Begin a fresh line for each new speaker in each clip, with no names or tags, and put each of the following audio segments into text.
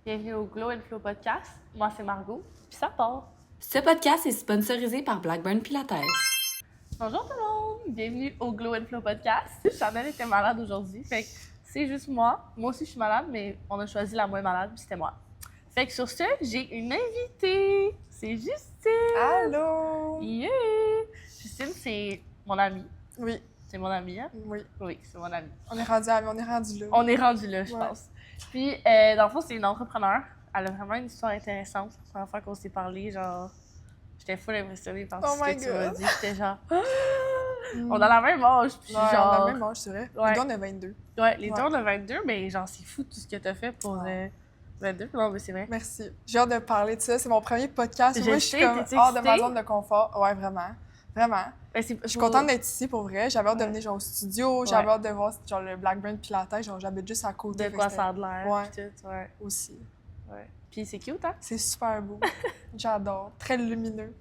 Bienvenue au Glow and Flow podcast. Moi, c'est Margot, puis ça part.
Ce podcast est sponsorisé par Blackburn Pilates.
Bonjour tout le monde! Bienvenue au Glow and Flow podcast. Chanel était malade aujourd'hui, fait que c'est juste moi. Moi aussi, je suis malade, mais on a choisi la moins malade, puis c'était moi. Fait que sur ce, j'ai une invitée. C'est Justine!
Allô!
Yeah! Justine, c'est mon amie.
Oui,
C'est mon amie, hein?
oui.
Oui, c'est mon amie.
On est rendu là.
On est rendu là, je
Ouais.
pense. Puis, dans le fond, c'est une entrepreneur. Elle a vraiment une histoire intéressante. La première fois qu'on s'est parlé, genre, j'étais full impressionnée par
Oh
tout ce
my
que tu m'as
God.
dit. J'étais genre, on a la même âge, puis
Ouais,
genre...
on a le même âge, c'est vrai.
Ouais.
Les deux, on a 22.
Ouais, les deux,
Ouais.
on a 22, mais genre, c'est fou tout ce que t'as fait pour 22. Non, mais c'est vrai.
Merci. J'ai hâte de parler de ça. C'est mon premier podcast.
Je
Moi, je
sais,
suis comme
t'es-tu
hors de ma
excitée?
zone de confort. Ouais, vraiment. Vraiment.
Ben, c'est
Je suis contente d'être ici, pour vrai. J'avais hâte de
Ouais.
venir genre, au studio. J'avais hâte de voir genre, le Blackburn Pilates. Genre, j'habite juste à côté.
de
fait
quoi
que
ça a de l'air,
Ouais.
puis tout, ouais.
aussi.
Ouais. Puis c'est cute, hein?
C'est super beau. J'adore. Très lumineux.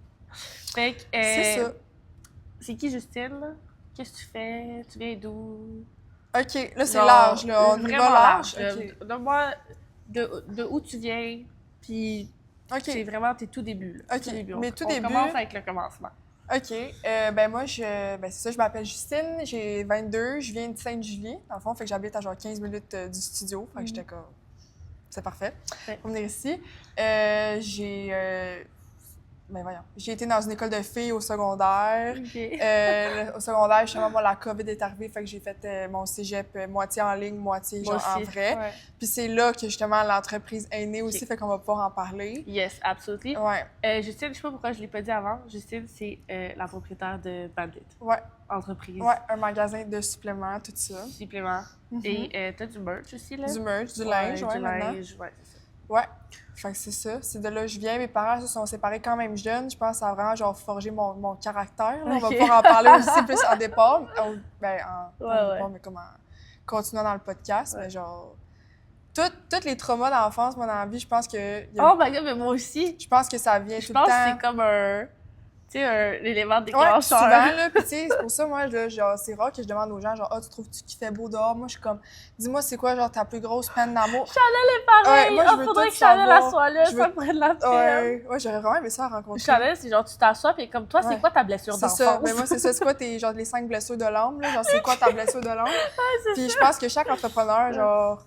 Fait que,
C'est ça.
c'est qui Justine, là? Qu'est-ce que tu fais? Tu viens d'où?
OK, là, c'est
Genre,
large, là. On y
vraiment
va large.
là.
OK.
Donne-moi de où tu viens, puis c'est
OK.
vraiment tes tout débuts. Là.
OK,
Tout
mes tout débuts-
On commence avec le commencement.
OK. Moi, c'est ça, je m'appelle Justine, j'ai 22, je viens de Sainte-Julie, dans le fond, fait que j'habite à genre 15 minutes du studio, fait que j'étais comme... C'est parfait
Ouais.
pour venir ici. J'ai été dans une école de filles au secondaire.
OK.
Au secondaire, justement, moi, la COVID est arrivée, fait que j'ai fait mon cégep moitié en ligne, moitié
Moi
genre en
aussi.
vrai.
Ouais.
Puis c'est là que, justement, l'entreprise est née aussi,
OK.
fait qu'on va pouvoir en parler.
Yes, absolutely.
Ouais,
Justine, je sais pas pourquoi je l'ai pas dit avant. Justine, c'est la propriétaire de Bandit.
ouais,
Entreprise.
ouais, un magasin de suppléments, tout ça.
Supplément.
Mhm.
Et t'as du merch aussi, là?
Du merch, du
Ouais,
linge, ouais,
du
maintenant.
linge, ouais, c'est ça.
Ouais. Fait que c'est ça. C'est de là que je viens. Mes parents se sont séparés quand même jeunes. Je pense que ça a vraiment genre forgé mon caractère. Là. On va
Ok.
pouvoir en parler aussi plus en départ.
Ouais.
Mais comme en continuant dans le podcast.
Ouais.
Mais genre, tous les traumas d'enfance, moi, dans la vie, je pense que
Oh my god, mais moi aussi!
je pense que ça vient
Je
tout
pense
le
que
temps.
c'est comme un... Tu sais, un élément
Ouais,
déclencheur.
souvent, là, puis tu sais, c'est pour ça, moi, là, genre, c'est rare que je demande aux gens, genre, « Ah, tu trouves-tu qu'il fait beau dehors? » Moi, je suis comme, « Dis-moi, c'est quoi, genre, ta plus grosse peine d'amour? »
Pareil!
Ouais, moi, je veux
faudrait
tout
que Chanel elle
savoir.
soit là,
Je veux-
ça me prenne la peine.
Ouais, j'aurais vraiment aimé ça à rencontrer.
Chanel, c'est genre, tu t'assois, puis comme toi, c'est
Ouais.
quoi ta blessure
C'est
d'enfance?
ça. Mais moi, c'est ça. C'est quoi genre, les 5 blessures de l'âme, là? Genre, c'est quoi ta blessure de l'âme? Puis je pense que chaque entrepreneur, genre,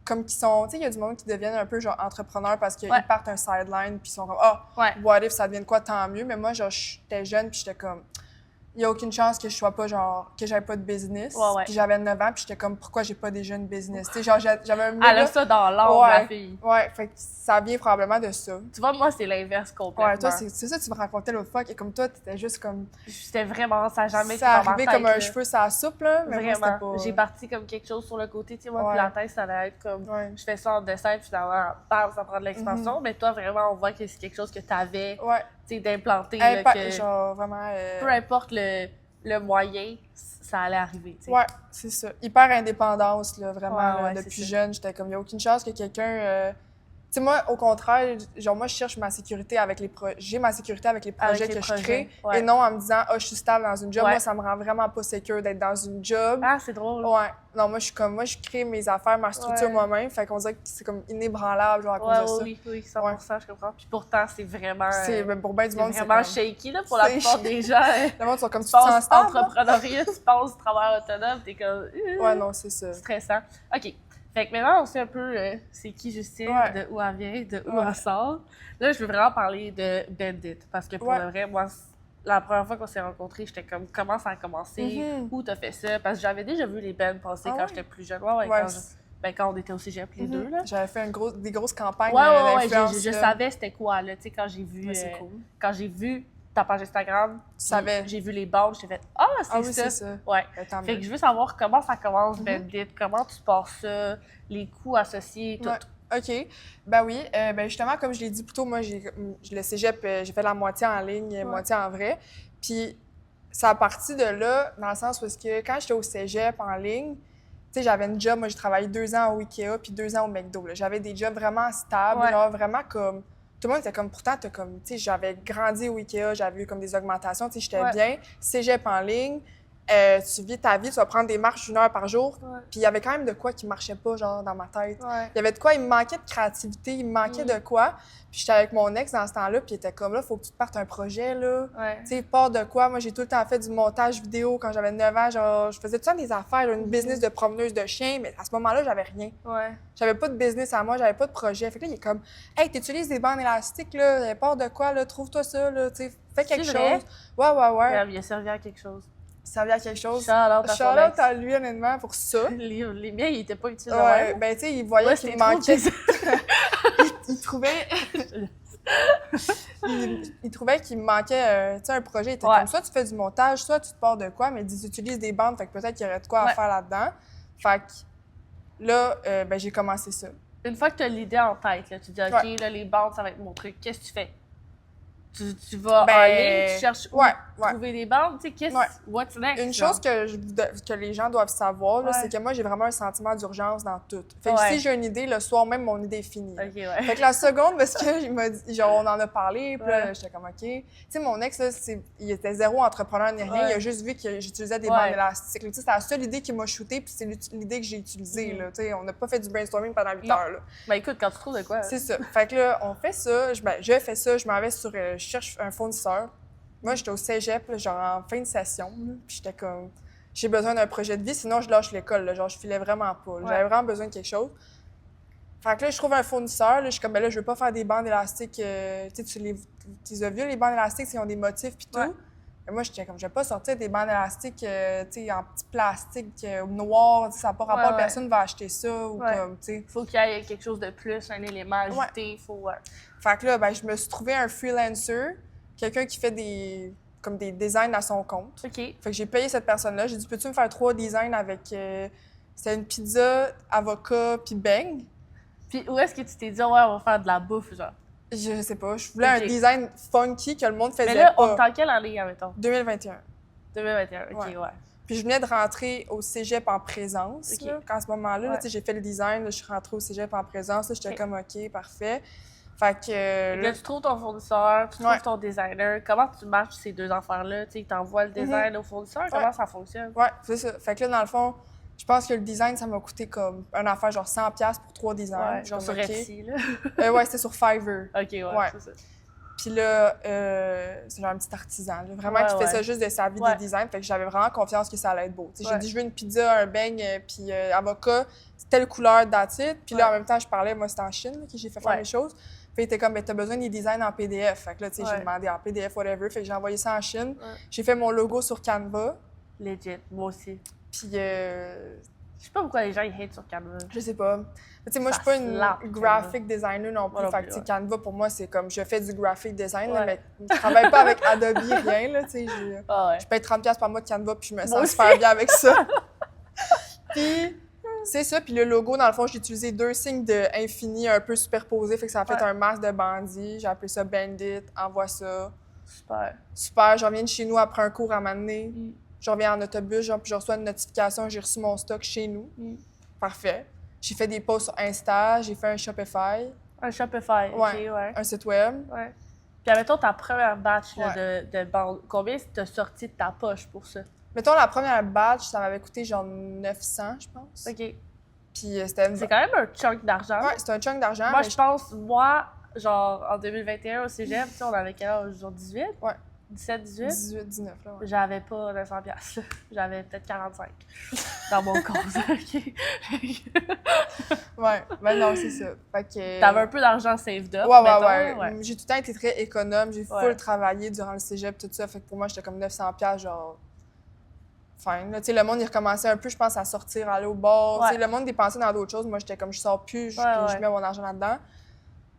comme qui sont... Tu sais, il y a du monde qui deviennent un peu, genre, entrepreneurs parce qu'ils
Ouais.
partent un sideline puis ils sont comme, ah,
Ouais.
what if ça devient de quoi, tant mieux. Mais moi, genre, j'étais jeune puis j'étais comme, il y a aucune chance que je sois pas, genre, que j'avais pas de business.
Ouais.
Puis j'avais 9 ans puis j'étais comme, pourquoi j'ai pas déjà une business? Tu sais, genre, j'avais un
Elle a
méga...
ça dans l'âme,
Ouais.
la fille.
Ouais, fait que ça vient probablement de ça.
Tu vois, moi, c'est l'inverse complètement.
Ouais, toi, c'est ça, tu me racontais l'autre fois, et comme toi, t'étais juste comme...
C'était vraiment, ça n'a jamais été
Ça
dans ma
arrivait
tête,
comme un
là.
cheveu sur la soupe, là, mais moi, c'était
Vraiment.
pas...
J'ai parti comme quelque chose sur le côté, tu sais, moi,
Ouais.
puis la tête, ça allait être comme...
Ouais.
Je fais ça en dessin, puis finalement, bam, ça prend de l'expansion. Mais toi, vraiment, on voit que c'est quelque chose que tu avais,
Ouais.
tu sais, d'implanter, là, que
Genre, vraiment...
peu importe le moyen, ça allait arriver, tu sais.
Ouais, c'est ça. Hyper indépendance, là, vraiment.
Ouais,
là,
ouais,
depuis
c'est ça.
jeune, j'étais comme, il n'y a aucune chance que quelqu'un... Tu sais, moi, au contraire, genre, moi, je cherche ma sécurité avec les projets. J'ai ma sécurité avec les projets
Avec les
que je crée.
ouais.
Et non en me disant, ah, je suis stable dans une job.
Ouais.
Moi, ça me rend vraiment pas sécure d'être dans une job.
Ah, c'est drôle.
Ouais. Non, moi, je suis comme, moi, je crée mes affaires, ma structure
Ouais.
moi-même. Fait qu'on dirait que c'est comme inébranlable, genre, à cause
Ouais,
de ça.
oui, 100%, je comprends. Puis pourtant, c'est vraiment...
C'est, ben, pour bien du
c'est
monde, c'est
vraiment
comme...
shaky, là, pour la
C'est
plupart des gens.
Le monde sont comme,
Tu
tu te sens
penses
stable?
entrepreneuriat, tu penses travail autonome, t'es comme...
Ouais, non, c'est ça.
stressant. OK. Fait que maintenant, on sait un peu c'est qui Justine,
Ouais.
de où elle vient, de où
Ouais.
elle sort. Là, je veux vraiment parler de Bandit. Parce que pour
Ouais.
le vrai, moi, la première fois qu'on s'est rencontrés, j'étais comme, comment ça a commencé?
Mhm.
Où t'as fait ça? Parce que j'avais déjà vu les bands passer
Ah
quand
ouais?
j'étais plus jeune. Ouais,
Ouais,
quand on était au cégep, les deux, là.
J'avais fait des grosses campagnes
Ouais,
d'influence.
je
là.
savais c'était quoi, là. Tu sais, quand j'ai vu...
Ouais, c'est cool.
Quand j'ai vu ta page Instagram,
Tu savais.
j'ai vu les bandes, j'ai fait « Ah, c'est
Ah oui,
ça!
c'est ça.
Ouais.
Ben, tant
Fait
mieux.
que je veux savoir comment ça commence,
Mhm.
Bandit, comment tu pars ça, les coûts associés, tout.
Ouais. OK. Ben oui. Ben justement, comme je l'ai dit plus tôt, moi, le cégep, j'ai fait la moitié en ligne, moitié en vrai. Puis ça a parti de là, dans le sens où est-ce que quand j'étais au cégep en ligne, tu sais, j'avais une job, moi, j'ai travaillé 2 ans au IKEA puis 2 ans au McDo. Là. J'avais des jobs vraiment stables,
Ouais.
genre vraiment comme... Tout le monde était comme, pourtant, t'as comme, tu sais, j'avais grandi au IKEA, j'avais eu comme des augmentations, tu sais, j'étais
Ouais.
bien. Cégep en ligne, tu vis ta vie, tu vas prendre des marches d'1 heure par jour.
Ouais.
Puis il y avait quand même de quoi qui marchait pas, genre, dans ma tête.
Ouais.
Il y avait de quoi, il me manquait de créativité, il me manquait de quoi. Puis j'étais avec mon ex dans ce temps-là, puis il était comme là, faut que tu te partes un projet, là.
Ouais.
Tu sais, pars de quoi? Moi, j'ai tout le temps fait du montage vidéo quand j'avais 9 ans. Genre, je faisais tout le temps des affaires, une business de promeneuse de chiens, mais à ce moment-là, j'avais rien.
Ouais.
J'avais pas de business à moi, j'avais pas de projet. Fait que là, il est comme, hey, t'utilises des bandes élastiques, là, pars de quoi, là, trouve-toi ça, là, tu sais, fais quelque
C'est vrai?
chose. Ouais.
Il a servi à quelque chose.
Ça servait à quelque chose.
Shout-out à son
Shout-out
ex.
à lui, honnêtement, pour ça.
Les miens, ils étaient pas utiles de
Ouais,
même.
ben, tu sais, il voyait
Ouais,
qu'il
c'était
me manquait.
trop
Il trouvait. il trouvait qu'il me manquait, tu sais, un projet. Il était
Ouais.
comme, soit tu fais du montage, soit tu te pars de quoi, mais il dit, tu utilises des bandes, fait que peut-être qu'il y aurait de quoi à
Ouais.
faire là-dedans. Fait que là, ben, j'ai commencé ça.
Une fois que tu as l'idée en tête, là, tu dis, OK,
Ouais.
là, les bandes, ça va être mon truc. Qu'est-ce que tu fais? Tu vas
Ben,
en ligne, tu cherches où
ouais.
trouver des bandes, tu sais, qu'est-ce...
Ouais.
What's next?
Une
genre?
chose que les gens doivent savoir, là,
Ouais.
c'est que moi, j'ai vraiment un sentiment d'urgence dans tout. Fait que
Ouais.
si j'ai une idée, le soir même, mon idée est finie. là.
OK, ouais.
Fait que la seconde, parce que il m'a dit, genre, on en a parlé, puis là,
Ouais.
j'étais comme, OK. Tu sais, mon ex, là, il était zéro entrepreneur ni rien.
Ouais.
Il a juste vu que j'utilisais des
Ouais.
bandes élastiques. Tu sais, c'était la seule idée qu'il m'a shootée, puis c'est l'idée que j'ai utilisée,
Mhm.
là. Tu sais, on n'a pas fait du brainstorming pendant 8
Non.
heures, là.
Ben écoute, quand tu trouves de quoi...
C'est ça. Fait que là, on fait ça. Je fais ça. Je m'en vais sur... je cherche un fournisseur. Moi, j'étais au cégep, là, genre en fin de session, là, puis j'étais comme... J'ai besoin d'un projet de vie, sinon je lâche l'école, là. Genre, je filais vraiment pas. Là.
Ouais.
J'avais vraiment besoin de quelque chose. Fait que là, je trouve un fournisseur. Là, je suis comme, ben là, je veux pas faire des bandes élastiques. Tu sais, tu les as vus, les bandes élastiques, ils ont des motifs puis tout.
Ouais.
Et moi, j'étais comme, je vais pas sortir des bandes élastiques, tu sais, en petit plastique noir. Tu sais, ça n'a pas rapport,
ouais.
personne va acheter ça. Ou
Ouais.
comme, tu sais.
Faut qu'il y ait quelque chose de plus, un élément ajouté, faut...
Fait que là, ben, je me suis trouvé un freelancer, quelqu'un qui fait des designs à son compte.
OK.
Fait que j'ai payé cette personne-là. J'ai dit, peux-tu me faire 3 designs avec... c'était une pizza, avocat, puis beigne.
Puis où est-ce que tu t'es dit, ouais, on va faire de la bouffe, genre?
Je sais pas. Je voulais
Ok.
un design funky que le monde faisait
Mais là, on
pas.
est en quelle année, admettons?
2021.
2021, OK,
Ouais.
ouais.
Puis je venais de rentrer au cégep en présence.
Ok.
Là, à ce moment-là, là,
Ouais.
tu sais, j'ai fait le design, là, je suis rentrée au cégep en présence. Là, j'étais
Ok.
comme, OK, parfait. Fait que...
Fait que
là,
là, tu trouves ton fournisseur, tu trouves
Ouais.
ton designer. Comment tu matches ces deux affaires-là? Tu sais, il t'envoie le design au fournisseur. Comment ça fonctionne?
ouais, c'est ça. Fait que là, dans le fond, je pense que le design, ça m'a coûté comme une affaire genre 100$ pour 3 designs.
Ouais,
genre,
sur
OK.
Etsy, là.
Ouais, c'était sur Fiverr.
OK, ouais,
Ouais.
c'est ça.
Puis là, c'est genre un petit artisan, là, vraiment,
Ouais,
qui fait
ouais.
ça juste de sa vie
Ouais.
des designs. Fait que j'avais vraiment confiance que ça allait être beau. Tu sais,
Ouais.
j'ai dit, je veux une pizza, un beigne, puis avocat, c'est telle couleur, that's it. Puis là,
Ouais.
en même temps, je parlais, moi, c'était en Chine là, que j'ai fait faire
Ouais.
les choses. Puis il était comme, ben, t'as besoin des designs en PDF. Fait que là, tu sais,
Ouais.
j'ai demandé en PDF, whatever. Fait que j'ai envoyé ça en Chine.
Ouais.
J'ai fait mon logo sur Canva.
Legit, moi aussi.
Puis,
Je sais pas pourquoi les gens ils hate sur Canva.
je sais pas. Tu sais, moi, je
Ça
suis pas une
slap,
graphic designer non plus.
Moi non
Fait
plus,
que, tu sais,
ouais.
Canva, pour moi, c'est comme, je fais du graphic design, là,
Ouais.
mais je travaille pas avec Adobe, rien, là, tu sais.
Ah ouais.
Je paye 30$ par mois de Canva, puis je me
Moi
sens
aussi.
super bien avec ça. Puis, c'est ça. Puis le logo, dans le fond, j'ai utilisé 2 signes de infini un peu superposés, fait que ça a fait
Ouais.
un masque de bandit. J'ai appelé ça Bandit, envoie ça.
Super.
Super, je reviens de chez nous après un cours à m'amener.
Mm.
Je reviens en autobus, genre, puis je reçois une notification, j'ai reçu mon stock chez nous.
Mm.
Parfait. J'ai fait des posts sur Insta, j'ai fait un Shopify,
Un Shopify, OK,
Ouais.
ouais.
un site web.
Ouais. Puis admettons ta première batch là,
Ouais.
de bandes. Combien t'as sorti de ta poche pour ça?
Mettons, la première batch, ça m'avait coûté genre 900, je pense.
OK.
Puis c'était une...
C'est quand même un chunk d'argent.
Ouais, c'était un chunk d'argent.
Moi,
mais
je pense, genre, en 2021 au cégep, tu sais, on avait quel âge? Genre 18?
Ouais.
17, 18?
18, 19, là, ouais.
J'avais pas 900$. Là. J'avais peut-être 45 dans mon compte. OK.
Ouais, ben non, c'est ça. Fait que...
T'avais un peu d'argent saved up,
Ouais,
mettons,
ouais. J'ai tout le temps été très économe. J'ai
Ouais.
full travaillé durant le cégep, tout ça. Fait que pour moi, j'étais comme 900$, genre... Fine. Là, tu sais, le monde, il recommençait un peu, je pense, à sortir, aller au bar.
Ouais.
Tu sais, le monde dépensait dans d'autres choses. Moi, j'étais comme, je sors plus,
Ouais,
puis
ouais.
je mets mon argent là-dedans.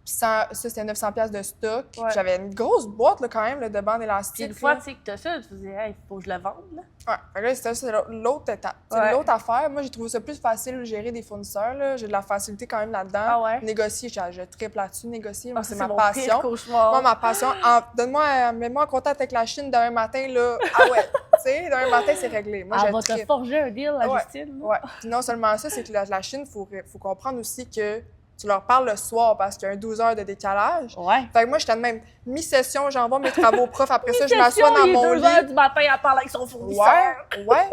Puis ça, c'était 900$ de stock. Puis
Ouais.
j'avais une grosse boîte, là, quand même, là, de bandes
Puis
élastiques.
une fois,
là.
tu sais, que t'as ça, tu te dis, hey, faut que je le vende, là.
Ouais. Fait que là, c'est l'autre étape. C'est
Ouais.
l'autre affaire. Moi, j'ai trouvé ça plus facile de gérer des fournisseurs. Là. J'ai de la facilité quand même là-dedans.
Ah ouais?
Négocier, je triple là-dessus. Négocier, moi,
Ah, ça,
c'est ma
mon
passion.
pire cauchemar.
Moi, ma passion, mets-moi en contact avec la Chine demain matin, là. Ah ouais, tu sais, demain matin, c'est réglé. Moi,
Elle
je
va te
trippe.
forger un deal, la
Ouais.
Justine. là.
Ouais. Puis non seulement ça, c'est que la Chine, faut comprendre aussi que tu leur parles le soir parce qu'il y a un 12 heures de décalage.
Ouais.
Fait que moi, j'étais de même mi-session, j'envoie mes travaux au prof. Après ça, je m'assois dans mon lit.
2h du matin, elle parle avec son fournisseur.
Ouais.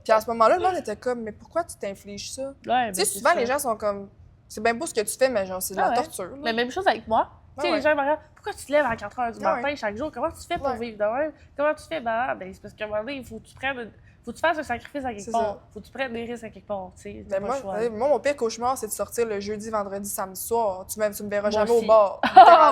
Puis à ce moment-là, le monde était comme, mais pourquoi tu t'infliges ça?
Ouais,
Tu sais, souvent, les gens sont comme, c'est bien beau ce que tu fais, mais genre, c'est de la torture. Là.
Mais même chose avec moi. Tu sais, les gens me regardent, pourquoi tu te lèves à 4h du matin chaque jour? Comment tu fais pour vivre de même? Comment tu fais? Ben, c'est parce qu'à un moment donné, il faut que tu prennes. Faut que tu fasses un sacrifice à quelque part. Faut que tu prennes des risques à quelque part, tu sais.
Ben moi, mon pire cauchemar, c'est de sortir le jeudi, vendredi, samedi soir. Tu me verras jamais
aussi.
au bar.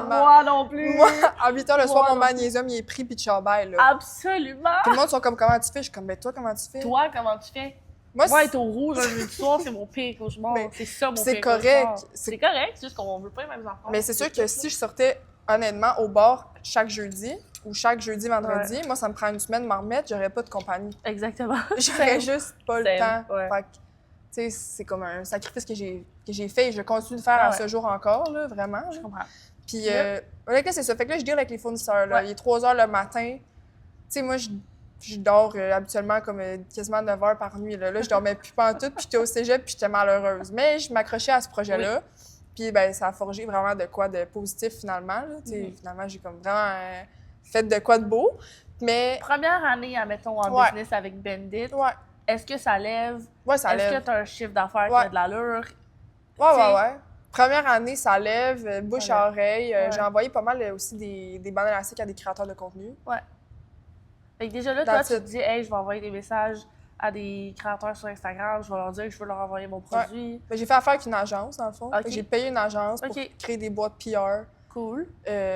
Moi non plus!
Moi, à 8 h le soir,
Moi
mon
non
magnésium, il est pris, puis ciao, bye, là.
Absolument!
Tout le monde sont comme, comment tu fais? Je suis comme, ben toi, comment tu fais?
Toi, comment tu fais? Moi, être au rouge un jeudi soir, c'est mon pire cauchemar. C'est ça, mon pire cauchemar. C'est correct, c'est juste qu'on veut pas les mêmes enfants.
Mais c'est sûr que si je sortais, honnêtement, au bar chaque jeudi, ou chaque jeudi, vendredi, moi, ça me prend une semaine de m'en remettre, j'aurais pas de compagnie.
Exactement.
J'aurais juste pas le temps.
Ouais.
Fait que, tu sais, c'est comme un sacrifice que j'ai fait et je continue de faire à ce jour encore, là, vraiment.
Je comprends.
Puis, là, c'est ça. Fait que là, je deal avec les fournisseurs. Là. Il est 3 h le matin. Tu sais, moi, je dors habituellement comme quasiment 9 heures par nuit. Là, je dormais plus pantoute, puis j'étais au cégep, puis j'étais malheureuse. Mais je m'accrochais à ce projet-là. Puis, ben, ça a forgé vraiment de quoi de positif, finalement. Là. Finalement, j'ai comme vraiment fait de quoi de beau. Mais...
Première année, admettons, en business avec Bendit, est-ce que ça lève?
Ouais, ça lève.
Est-ce que tu as un chiffre d'affaires qui a de l'allure?
Ouais. Première année, ça lève, bouche à oreille. J'ai envoyé pas mal aussi des bandes élastiques à des créateurs de contenu.
Ouais. Fait que déjà là, toi, tu te dis, hey, je vais envoyer des messages à des créateurs sur Instagram, je vais leur dire que je veux leur envoyer mon produit.
Ben, j'ai fait affaire avec une agence, dans le fond. J'ai payé une agence pour créer des boîtes PR.
Cool.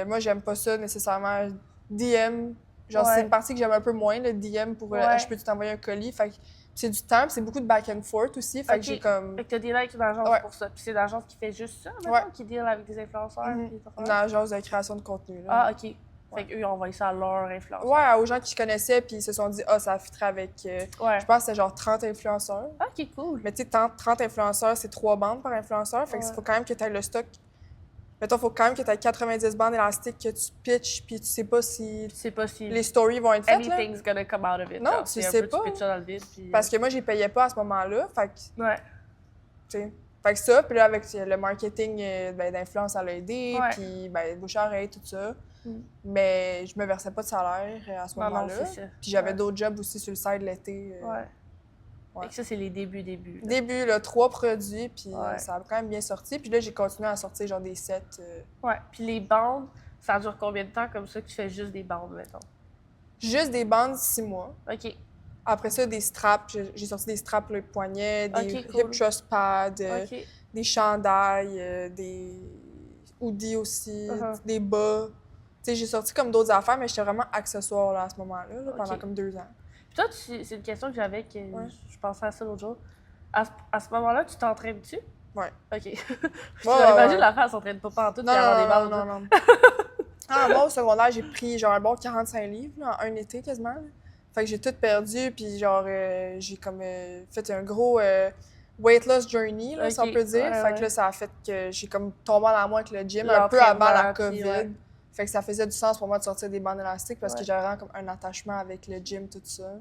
Moi, j'aime pas ça nécessairement. DM, genre, c'est une partie que j'aime un peu moins, le DM pour je peux t'envoyer un colis. Fait que c'est du temps, c'est beaucoup de back and forth aussi. Fait que j'ai comme.
Fait que t'as dealé avec une agence pour ça. Puis c'est une agence qui fait juste ça, maintenant, qui deal avec des influenceurs.
Une agence de création de contenu. Là.
Ah, OK. Fait qu'eux, ils ont envoyé ça à leurs influenceurs.
Ouais, aux gens qui je connaissais, puis ils se sont dit, ça fitterait avec. Je pense que c'était genre 30 influenceurs.
OK, cool.
Mais tu sais, 30 influenceurs, c'est 3 bandes par influenceur. Fait qu'il faut quand même que tu aies le stock. Mettons, il faut quand même que tu aies 90 bandes élastiques que tu pitches, puis tu sais pas si les stories vont être faites.
Anything's gonna come out of it.
Non, tu sais pas.
Tu pitches ça dans le vide. Puis...
Parce que moi, je les payais pas à ce moment-là. Fait que.
Ouais.
Tu sais. Fait que ça, puis là, avec le marketing d'influence, ça l'a aidé, puis bouche à oreille, tout ça. Mais je me versais pas de salaire à ce moment-là. Puis j'avais d'autres jobs aussi sur le side l'été.
Fait que ça, c'est les débuts.
Début, là, 3 produits, puis ça a quand même bien sorti. Puis là, j'ai continué à sortir genre des sets.
Ouais. Puis les bandes, ça dure combien de temps comme ça que tu fais juste des bandes, mettons?
Juste des bandes, 6 mois.
OK.
Après ça, des straps. J'ai sorti des straps pour les poignets, des hip trust pads, des chandails, des hoodies aussi, des bas. Tu sais, j'ai sorti comme d'autres affaires, mais j'étais vraiment accessoire là, à ce moment-là, pendant comme 2 ans.
Puis toi, c'est une question que j'avais, que je pensais à ça l'autre jour. À ce moment-là, tu t'entraînes-tu?
Ouais.
OK. J'imagine la face s'entraîne pas partout et avoir des balles.
Non. Moi, au secondaire, j'ai pris genre un bon 45 livres là, en un été quasiment. Là. Fait que j'ai tout perdu, puis genre, j'ai comme fait un gros weight loss journey, là, si on peut dire. Fait que là, ça a fait que j'ai comme tombé en amour avec le gym un peu avant la COVID. Fait que ça faisait du sens pour moi de sortir des bandes élastiques parce que j'avais vraiment comme un attachement avec le gym, tout ça.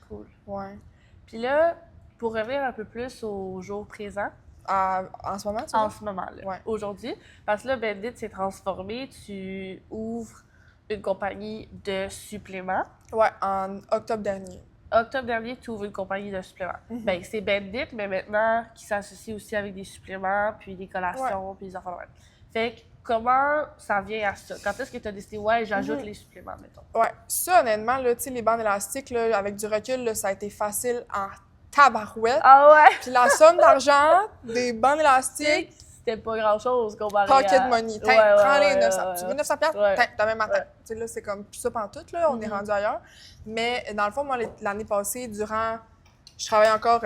Cool.
Ouais.
Puis là, pour revenir un peu plus au jour présent.
En ce moment, tu vois?
En ce moment-là. Aujourd'hui. Parce que là, Bendit s'est transformé. Tu ouvres une compagnie de suppléments.
Ouais, en octobre dernier.
Octobre dernier, tu ouvres une compagnie de suppléments. Ben, c'est Bendit, mais maintenant, qui s'associe aussi avec des suppléments, puis des collations, puis des affaires de même. Fait que, comment ça vient à ça? Quand est-ce que tu as décidé, j'ajoute les suppléments, mettons? Ouais,
ça, honnêtement, là, tu sais, les bandes élastiques, là, avec du recul, là, ça a été facile en tabarouette.
Ah ouais?
Puis la somme d'argent des bandes élastiques...
C'était pas grand-chose comparé
Pocket money. Prends-les 900. Tu veux 900
$?
Demain matin. Tu sais, là, c'est comme plus ça pantoute, là. On est rendu ailleurs. Mais dans le fond, moi, l'année passée, je travaillais encore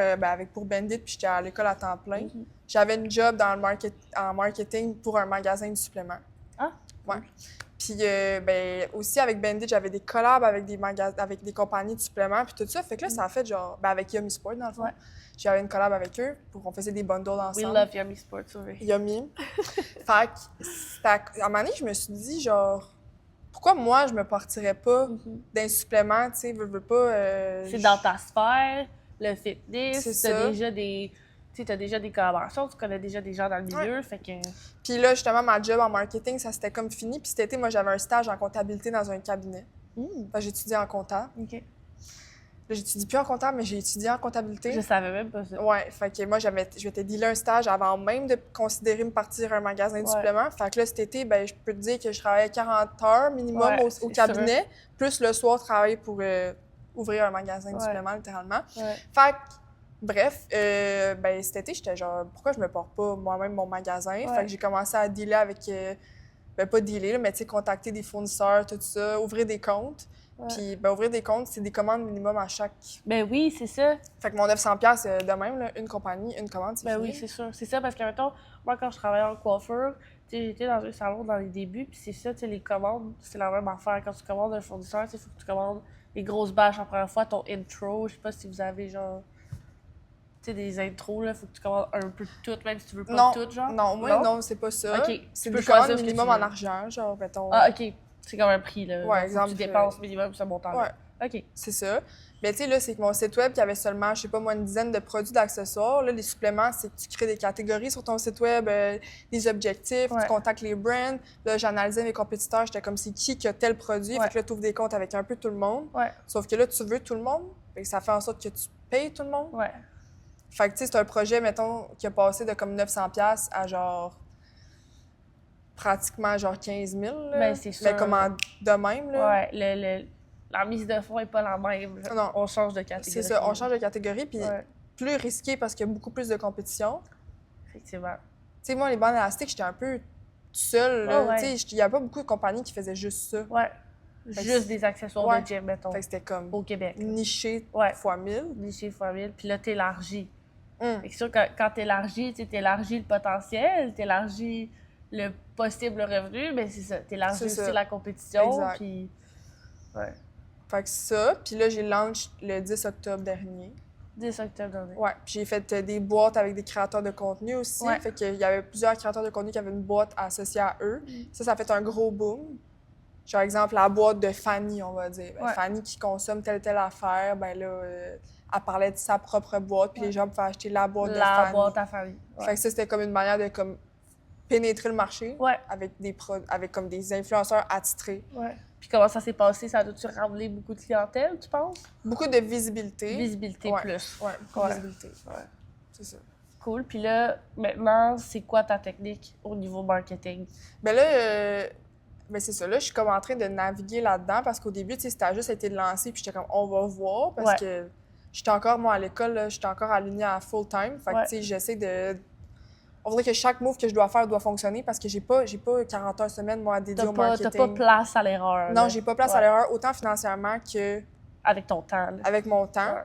pour Bendit, puis j'étais à l'école à temps plein. J'avais une job en marketing pour un magasin de suppléments.
Ah!
Ouais. Puis aussi avec Bendit, j'avais des collabs avec des compagnies de suppléments, puis tout ça. Fait que là, ça a fait genre... avec Yummy Sport, dans le fond. J'avais une collab avec eux, on faisait des bundles ensemble.
We love Yummy Sport, oui.
Yummy. Fait que, à un moment donné, je me suis dit, genre, pourquoi moi, je me partirais pas d'un supplément, tu sais, veux pas...
c'est dans ta sphère, le fitness, t'as déjà des tu as déjà des collaborations, tu connais déjà des gens dans le milieu, fait que...
Puis là, justement, ma job en marketing, ça s'était comme fini. Puis cet été, moi, j'avais un stage en comptabilité dans un cabinet. Fait que j'étudiais en comptable.
OK.
Là, j'étudie plus en comptable, mais j'ai étudié en comptabilité.
Je savais même pas ça.
Ouais, fait que moi, je m'étais dealé un stage avant même de considérer me partir un magasin de suppléments. Fait que là, cet été, ben, je peux te dire que je travaillais 40 heures minimum au cabinet, plus le soir, travailler pour ouvrir un magasin de suppléments, littéralement.
Ouais.
Fait que, bref, ben, cet été, j'étais genre, pourquoi je me porte pas moi-même mon magasin? Fait que j'ai commencé à dealer avec, ben, pas dealer, là, mais tu sais, contacter des fournisseurs, tout ça, ouvrir des comptes. Puis, ben, ouvrir des comptes, c'est des commandes minimum à chaque.
Ben oui, c'est ça.
Fait que mon 900$, c'est de même, là, une compagnie, une commande, c'est
Ben
fini.
oui, c'est sûr. C'est ça, parce que, mettons, moi, quand je travaillais en coiffure, tu sais, j'étais dans un salon dans les débuts, puis c'est ça, tu sais, les commandes, c'est la même affaire. Quand tu commandes un fournisseur, tu sais, il faut que tu commandes les grosses bâches la première fois, ton intro. Je sais pas si vous avez, genre, tu sais, des intros, là, faut que tu commandes un peu de tout, même si tu veux pas tout, genre.
Non, moi, non, c'est pas ça.
OK.
C'est
Tu peux
des commandes
choisir ce que
minimum
tu
en
veux.
argent, genre, mettons.
Ah, OK. C'est comme un prix, là.
Ouais,
Genre, faut
exemple,
que tu dépenses minimum ce montant-là.
Ouais.
OK.
C'est ça. Mais tu sais, là, c'est que mon site web qui avait seulement, je sais pas moi, une dizaine de produits d'accessoires. Là, les suppléments, c'est que tu crées des catégories sur ton site web, des objectifs, tu contactes les brands. Là, j'analysais mes compétiteurs, j'étais comme, c'est qui a tel produit? Fait que là, tu ouvres des comptes avec un peu tout le monde. Sauf que là, tu veux tout le monde. Fait que ça fait en sorte que tu payes tout le monde. Fait que tu sais, c'est un projet, mettons, qui a passé de comme 900$ à genre pratiquement genre 15 000. Là.
Ben, c'est sûr.
Mais comme de même, là.
Ouais, la mise de fonds n'est pas la même.
Non.
On change de catégorie.
C'est ça, on change de catégorie, puis plus risqué parce qu'il y a beaucoup plus de compétition.
Effectivement.
Tu sais, moi, les bandes élastiques, j'étais un peu toute seule. Tu sais, il n'y avait pas beaucoup de compagnies qui faisaient juste ça.
Ouais. Juste des accessoires de gym, mettons.
Fait que c'était comme
au Québec.
Niché fois 1000.
Niché fois 1000. Puis là, t'élargis. C'est sûr que quand t'élargis, tu t'élargis le potentiel, t'élargis le possible revenu, mais c'est ça. T'élargis aussi la compétition.
Exact.
Puis...
Fait que ça. Puis là, j'ai lancé le 10 octobre dernier.
10 octobre dernier.
Ouais. Puis j'ai fait des boîtes avec des créateurs de contenu aussi. Fait qu'il y avait plusieurs créateurs de contenu qui avaient une boîte associée à eux. Ça a fait un gros boom. Genre, exemple, la boîte de Fanny, on va dire. Fanny qui consomme telle affaire, ben là, elle parlait de sa propre boîte, puis les gens pouvaient acheter la boîte de Fanny.
La boîte à Fanny.
Fait que ça, c'était comme une manière de comme, pénétrer le marché avec comme des influenceurs attitrés.
Puis comment ça s'est passé? Ça a-tu ramené beaucoup de clientèle, tu penses?
Beaucoup de visibilité.
Visibilité plus.
Ouais, beaucoup de visibilité. Ouais. C'est ça.
Cool. Puis là, maintenant, c'est quoi ta technique au niveau marketing?
Ben là, ben c'est ça. Là, je suis comme en train de naviguer là-dedans parce qu'au début, tu sais, c'était juste été de lancer, puis j'étais comme, on va voir, parce que j'étais encore, moi, à l'école, j'étais encore alignée à full-time. Fait que, tu sais, j'essaie de... On dirait que chaque move que je dois faire doit fonctionner parce que j'ai pas 40 heures semaine, moi, à dédier au marketing.
T'as pas place à l'erreur.
Non, j'ai pas place à l'erreur, autant financièrement que...
Avec ton temps. Là.
Avec mon temps.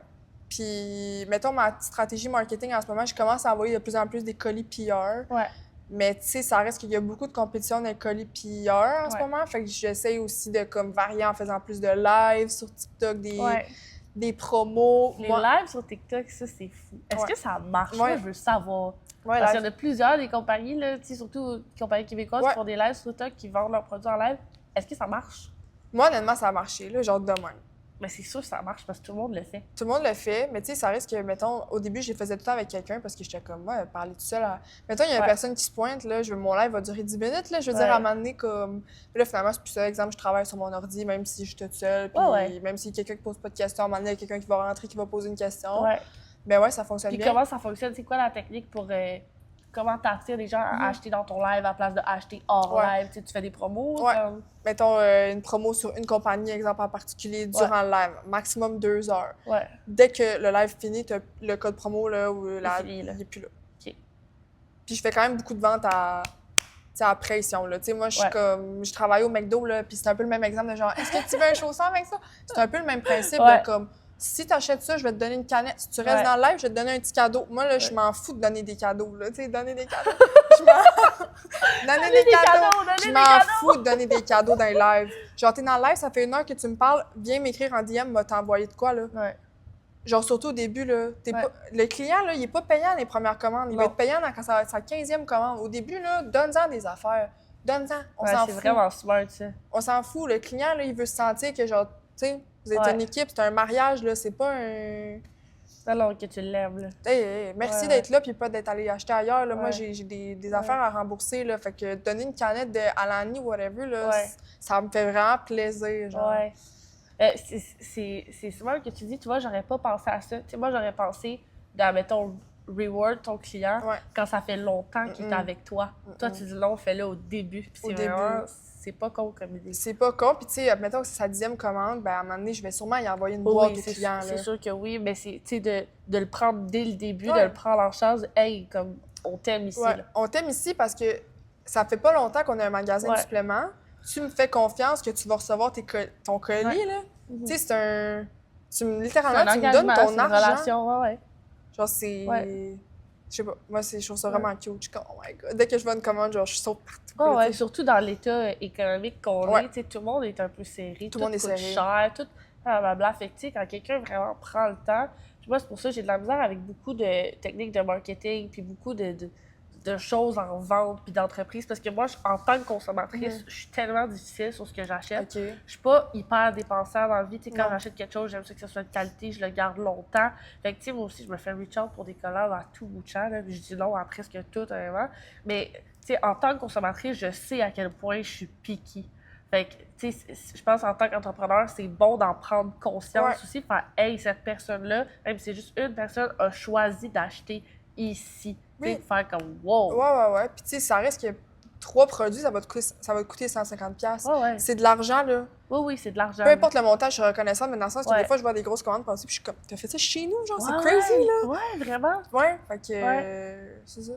Puis, mettons, ma stratégie marketing en ce moment, je commence à envoyer de plus en plus des colis PR. Mais, tu sais, ça reste qu'il y a beaucoup de compétition dans les colis PR en ce moment. Fait que j'essaie aussi de, comme, varier en faisant plus de live sur TikTok, des promos.
Les lives sur TikTok, ça, c'est fou. Est-ce que ça marche? Moi, je veux savoir. Parce qu'il y en a plusieurs des compagnies, là, surtout des compagnies québécoises qui font des lives sur TikTok, qui vendent leurs produits en live. Est-ce que ça marche?
Moi, honnêtement, ça a marché, là, genre demain.
Mais c'est sûr que ça marche parce que tout le monde le fait.
Tout le monde le fait, mais tu sais, ça reste que, mettons, au début, je les faisais tout le temps avec quelqu'un parce que j'étais comme, moi, parler tout seul. Mettons, il y a une personne qui se pointe, là, mon live va durer 10 minutes, là, je veux dire, à un moment donné, comme. Puis là, finalement, c'est plus ça. Exemple, je travaille sur mon ordi, même si je suis toute seule, puis même s'il y a quelqu'un qui pose pas de questions, à un moment donné, il y a quelqu'un qui va rentrer, qui va poser une question. Ben ouais, ça fonctionne bien.
Puis comment ça fonctionne? C'est quoi la technique pour. Comment t'attires les gens à acheter dans ton live à place de acheter hors live? Tu fais des promos? Comme...
Mettons une promo sur une compagnie, exemple en particulier, durant le live. Maximum 2 heures. Dès que le live finit, tu as le code promo, là, ou il n'est plus là. Puis je fais quand même beaucoup de ventes à pression, là. Tu sais, moi, je travaille au McDo, là, puis c'est un peu le même exemple de genre, est-ce que tu veux un chausson avec ça? C'est un peu le même principe de comme, si tu achètes ça, je vais te donner une canette. Si tu restes dans le live, je vais te donner un petit cadeau. Moi, là, je m'en fous de donner des cadeaux, là. Tu sais, donner des cadeaux. Donner des cadeaux. Je m'en fous de donner des cadeaux dans les lives. Genre, t'es dans le live, ça fait 1 heure que tu me parles, viens m'écrire en DM, m'a t'envoyer de quoi, là. Genre, surtout au début, là, le client, là, il est pas payant les premières commandes. Il va être payant quand ça va être sa 15e commande. Au début, là, donne-en des affaires. Donne-en. On s'en fout.
C'est vraiment smart, ça.
On s'en fout. Le client, là, il veut se sentir que, genre, tu sais, vous êtes une équipe, c'est un mariage, là, c'est pas un...
Alors que tu l'aimes, là.
Hey, merci
Ouais.
d'être là puis pas d'être allé acheter ailleurs. Là. Moi,
Ouais.
j'ai des affaires à rembourser. Là, fait que donner une canette de Alani ou whatever, là,
Ouais.
ça me fait vraiment plaisir. Genre.
Ouais. C'est souvent que tu dis, tu vois, j'aurais pas pensé à ça. Tu sais, moi, j'aurais pensé de, mettons, reward ton client
Ouais.
quand ça fait longtemps qu'il est avec toi. Toi, tu dis non, fais-le au début. Puis
Au
c'est
début.
vraiment, c'est pas con comme idée.
C'est pas con. Puis, tu sais, mettons que c'est sa 10e commande, ben, à un moment donné, je vais sûrement y envoyer une boîte
Oui,
au client.
c'est
Là.
sûr que oui, mais c'est, tu sais, de le prendre dès le début,
Ouais.
de le prendre en charge. Hey, comme, on t'aime ici,
Ouais.
là.
On t'aime ici parce que ça fait pas longtemps qu'on a un magasin de
Ouais.
suppléments. Tu me fais confiance que tu vas recevoir ton colis,
Ouais.
là.
Mhm.
Tu sais, c'est un...
C'est
Littéralement,
un
tu me donnes
engagement,
ton
c'est une
argent.
relation, ouais.
Genre, c'est...
Ouais.
Je sais pas. Moi, je trouve ça vraiment cute. Je suis comme, oh my God. Dès que je vois une commande, genre, je saute partout.
Oh,
là,
ouais,
tu sais.
surtout dans l'état économique qu'on
Ouais.
est, tu sais, tout le monde est un peu serré,
Tout le monde est
coûte
serré.
cher, tout blablabla. Fait que, tu sais, quand quelqu'un vraiment prend le temps, puis moi, c'est pour ça que j'ai de la misère avec beaucoup de techniques de marketing, puis beaucoup de choses en vente, puis d'entreprise, parce que moi, en tant que consommatrice, je suis tellement difficile sur ce que j'achète.
OK.
Je suis pas hyper dépensière dans la vie. Tu sais, quand
Non.
j'achète quelque chose, j'aime ça que ce soit de qualité, je le garde longtemps. Fait que, tu sais, moi aussi, je me fais reach out pour des collabs à tout bout de champ, là, puis je dis non à presque tout, vraiment. Mais, tu sais, en tant que consommatrice, je sais à quel point je suis picky. Fait que, tu sais, je pense en tant qu'entrepreneur, c'est bon d'en prendre conscience
Ouais.
aussi. Faire, hey, cette personne-là, même si c'est juste une personne, a choisi d'acheter ici. Tu sais,
Oui.
de faire comme wow.
Ouais. Puis, tu sais, ça reste que 3 produits, ça va te coûter 150$.
Ouais, ouais.
C'est de l'argent, là.
Oui, oui, c'est de l'argent.
Peu importe le montant, je suis reconnaissante, mais dans le sens que
Ouais.
des fois, je vois des grosses commandes passer, puis je suis comme, t'as fait ça chez nous, genre,
Ouais,
c'est crazy, là.
Ouais, vraiment.
Ouais, fait que c'est ça.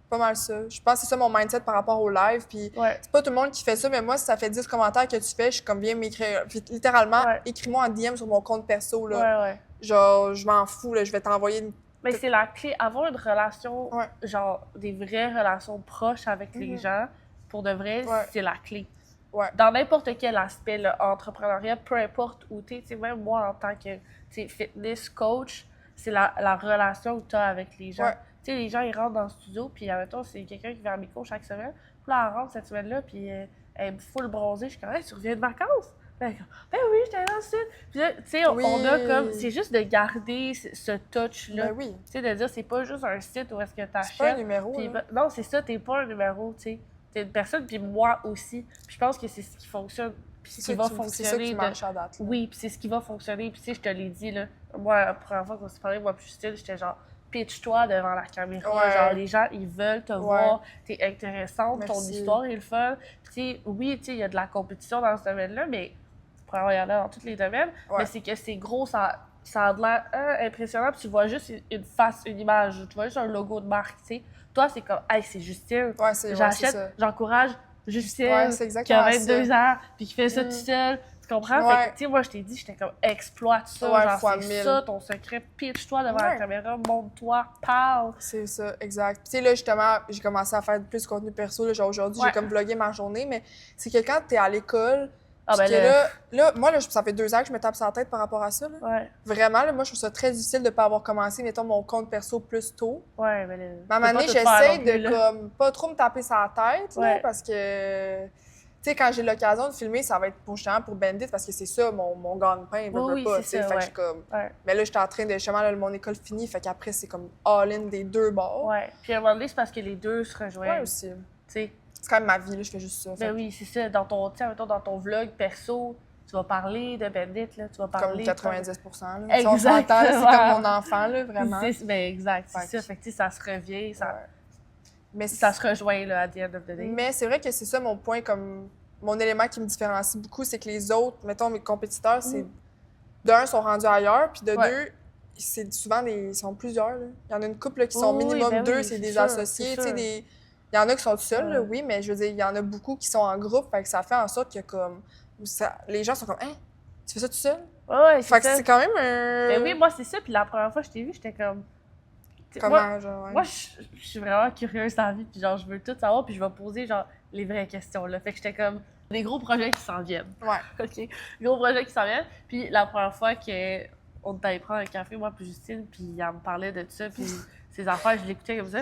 Pas mal ça. Je pense que c'est ça mon mindset par rapport au live. Puis
Ouais.
c'est pas tout le monde qui fait ça, mais moi, si ça fait 10 commentaires que tu fais, je suis comme, viens m'écrire. Puis littéralement,
Ouais.
écris-moi en DM sur mon compte perso, là.
Ouais.
Genre, je m'en fous, là. Je vais t'envoyer une.
Mais c'est la clé. Avoir une relation,
Ouais.
genre des vraies relations proches avec les gens, pour de vrai,
Ouais.
c'est la clé.
Ouais.
Dans n'importe quel aspect, là, entrepreneuriat, peu importe où tu es, même moi en tant que fitness coach, c'est la relation que tu as avec les gens.
Ouais.
Tu sais, les gens, ils rentrent dans le studio, puis admettons, c'est quelqu'un qui vient à mes cours chaque semaine. Puis là, elle rentre cette semaine-là, puis elle est full bronzée. Je suis comme, hey, tu reviens de vacances? Ben oui, j'étais dans le sud. Puis là, tu sais,
Oui.
on a comme, c'est juste de garder ce touch-là.
Ben oui.
Tu sais, de dire, c'est pas juste un site où est-ce que tu
C'est pas un
achètes.
numéro,
Puis,
là.
non, c'est ça, t'es pas un numéro, tu sais. T'es une personne, puis moi aussi. Puis je pense que c'est ce qui fonctionne, puis ce qui va
C'est ça
fonctionner.
qui
de-
marche à date, là.
Oui, puis c'est ce qui va fonctionner. Puis tu sais, je te l'ai dit, là. Moi, la première fois qu'on s'est parlé, moi, puis Justine, j'étais genre, pitch-toi devant la caméra.
Ouais.
Genre, les gens, ils veulent te voir. T'es intéressante, ton
Merci.
histoire est le fun. Puis tu sais, oui, tu sais, il y a de la compétition dans ce domaine-là, mais il y en a dans tous les domaines.
Ouais.
Mais c'est que c'est gros, ça a de l'air impressionnant. Puis tu vois juste une face, une image. Tu vois juste un logo de marque, tu sais. Toi, c'est comme, hey, c'est Justine.
Ouais, c'est
J'achète,
ça.
j'encourage Justine,
Ouais, c'est
qui
exactement
a 22 ans, puis qui fait ça tout seul. Tu comprends?
Ouais.
Fait que, tu sais, moi, je t'ai dit, j'étais comme, exploite ça.
Ouais,
genre,
fois
c'est
1000.
ça, ton secret. Pitch-toi devant la
Ouais.
caméra, montre-toi, parle.
C'est ça, exact. Puis, tu sais, là, justement, j'ai commencé à faire plus de contenu perso. Là, genre, aujourd'hui,
Ouais.
j'ai comme vlogué ma journée, mais c'est que quand t'es à l'école,
Ah,
puis
ben
que
là,
là, moi, là, ça fait 2 ans que je me tape sur la tête par rapport à ça. Là.
ouais,
Vraiment, là, moi, je trouve ça très difficile de ne pas avoir commencé, mettons, mon compte perso plus tôt.
ouais, mais là.
Mais à un
tu peux
moment
pas
donné,
tout faire
j'essaie
non plus,
de,
là.
comme, pas trop me taper sur la tête, là,
Ouais.
parce que, tu sais, quand j'ai l'occasion de filmer, ça va être pour justement pour Bandit, parce que c'est ça, mon gagne-pain, veux,
Oui,
veux pas,
c'est
tu sais.
ça,
Fait que
ouais.
je suis comme...
Ouais.
Mais là, j'étais en train de, justement, là, mon école finie, fait qu'après, c'est comme all-in des deux bords.
Ouais. Puis à un moment donné, c'est parce que les deux se rejoignent.
Ouais,
Tu
aussi.
sais.
C'est quand même ma vie, là, je fais juste ça. Fait
Ben oui, c'est ça. Dans ton, tu sais, mettons, dans ton vlog perso, tu vas parler de Bandit, là. Tu vas
comme
parler.
90%. Là. Si on
Exact.
s'entend, c'est
Ouais.
comme mon enfant, là, vraiment.
Ben exact, c'est
Fait
ça.
que-
Fait que, tu sais, ça se revient, ça,
Ouais. Mais
ça se rejoint, là, à the end of the day.
Mais c'est vrai que c'est ça mon point, comme mon élément qui me différencie beaucoup, c'est que les autres, mettons mes compétiteurs, c'est d'un, sont rendus ailleurs, puis de
Ouais.
deux, c'est souvent ils sont plusieurs. Là. Il y en a une couple là, qui sont
Oui,
minimum
ben
deux,
oui,
c'est
c'est
des
sûr,
associés.
c'est
Tu sais,
sûr.
il y en a qui sont tout seuls, là,
Ouais.
oui, mais je veux dire, il y en a beaucoup qui sont en groupe, fait que ça fait en sorte que comme les gens sont comme hein, tu fais ça tout seul?
Ouais,
Fait
c'est
que
ça.
c'est quand même un.
Ben oui, moi, c'est ça. Puis la première fois que je t'ai vu, j'étais comme. Tu sais,
Comment,
moi,
genre, ouais.
moi je suis vraiment curieuse dans la vie, puis genre, je veux tout savoir, puis je vais poser, genre, les vraies questions, là. Fait que j'étais comme, des gros projets qui s'en viennent.
Ouais.
OK? Gros projets qui s'en viennent. Puis la première fois qu'on était allé prendre un café, moi, puis Justine, puis elle me parlait de ça, puis ses affaires, je l'écoutais comme ça.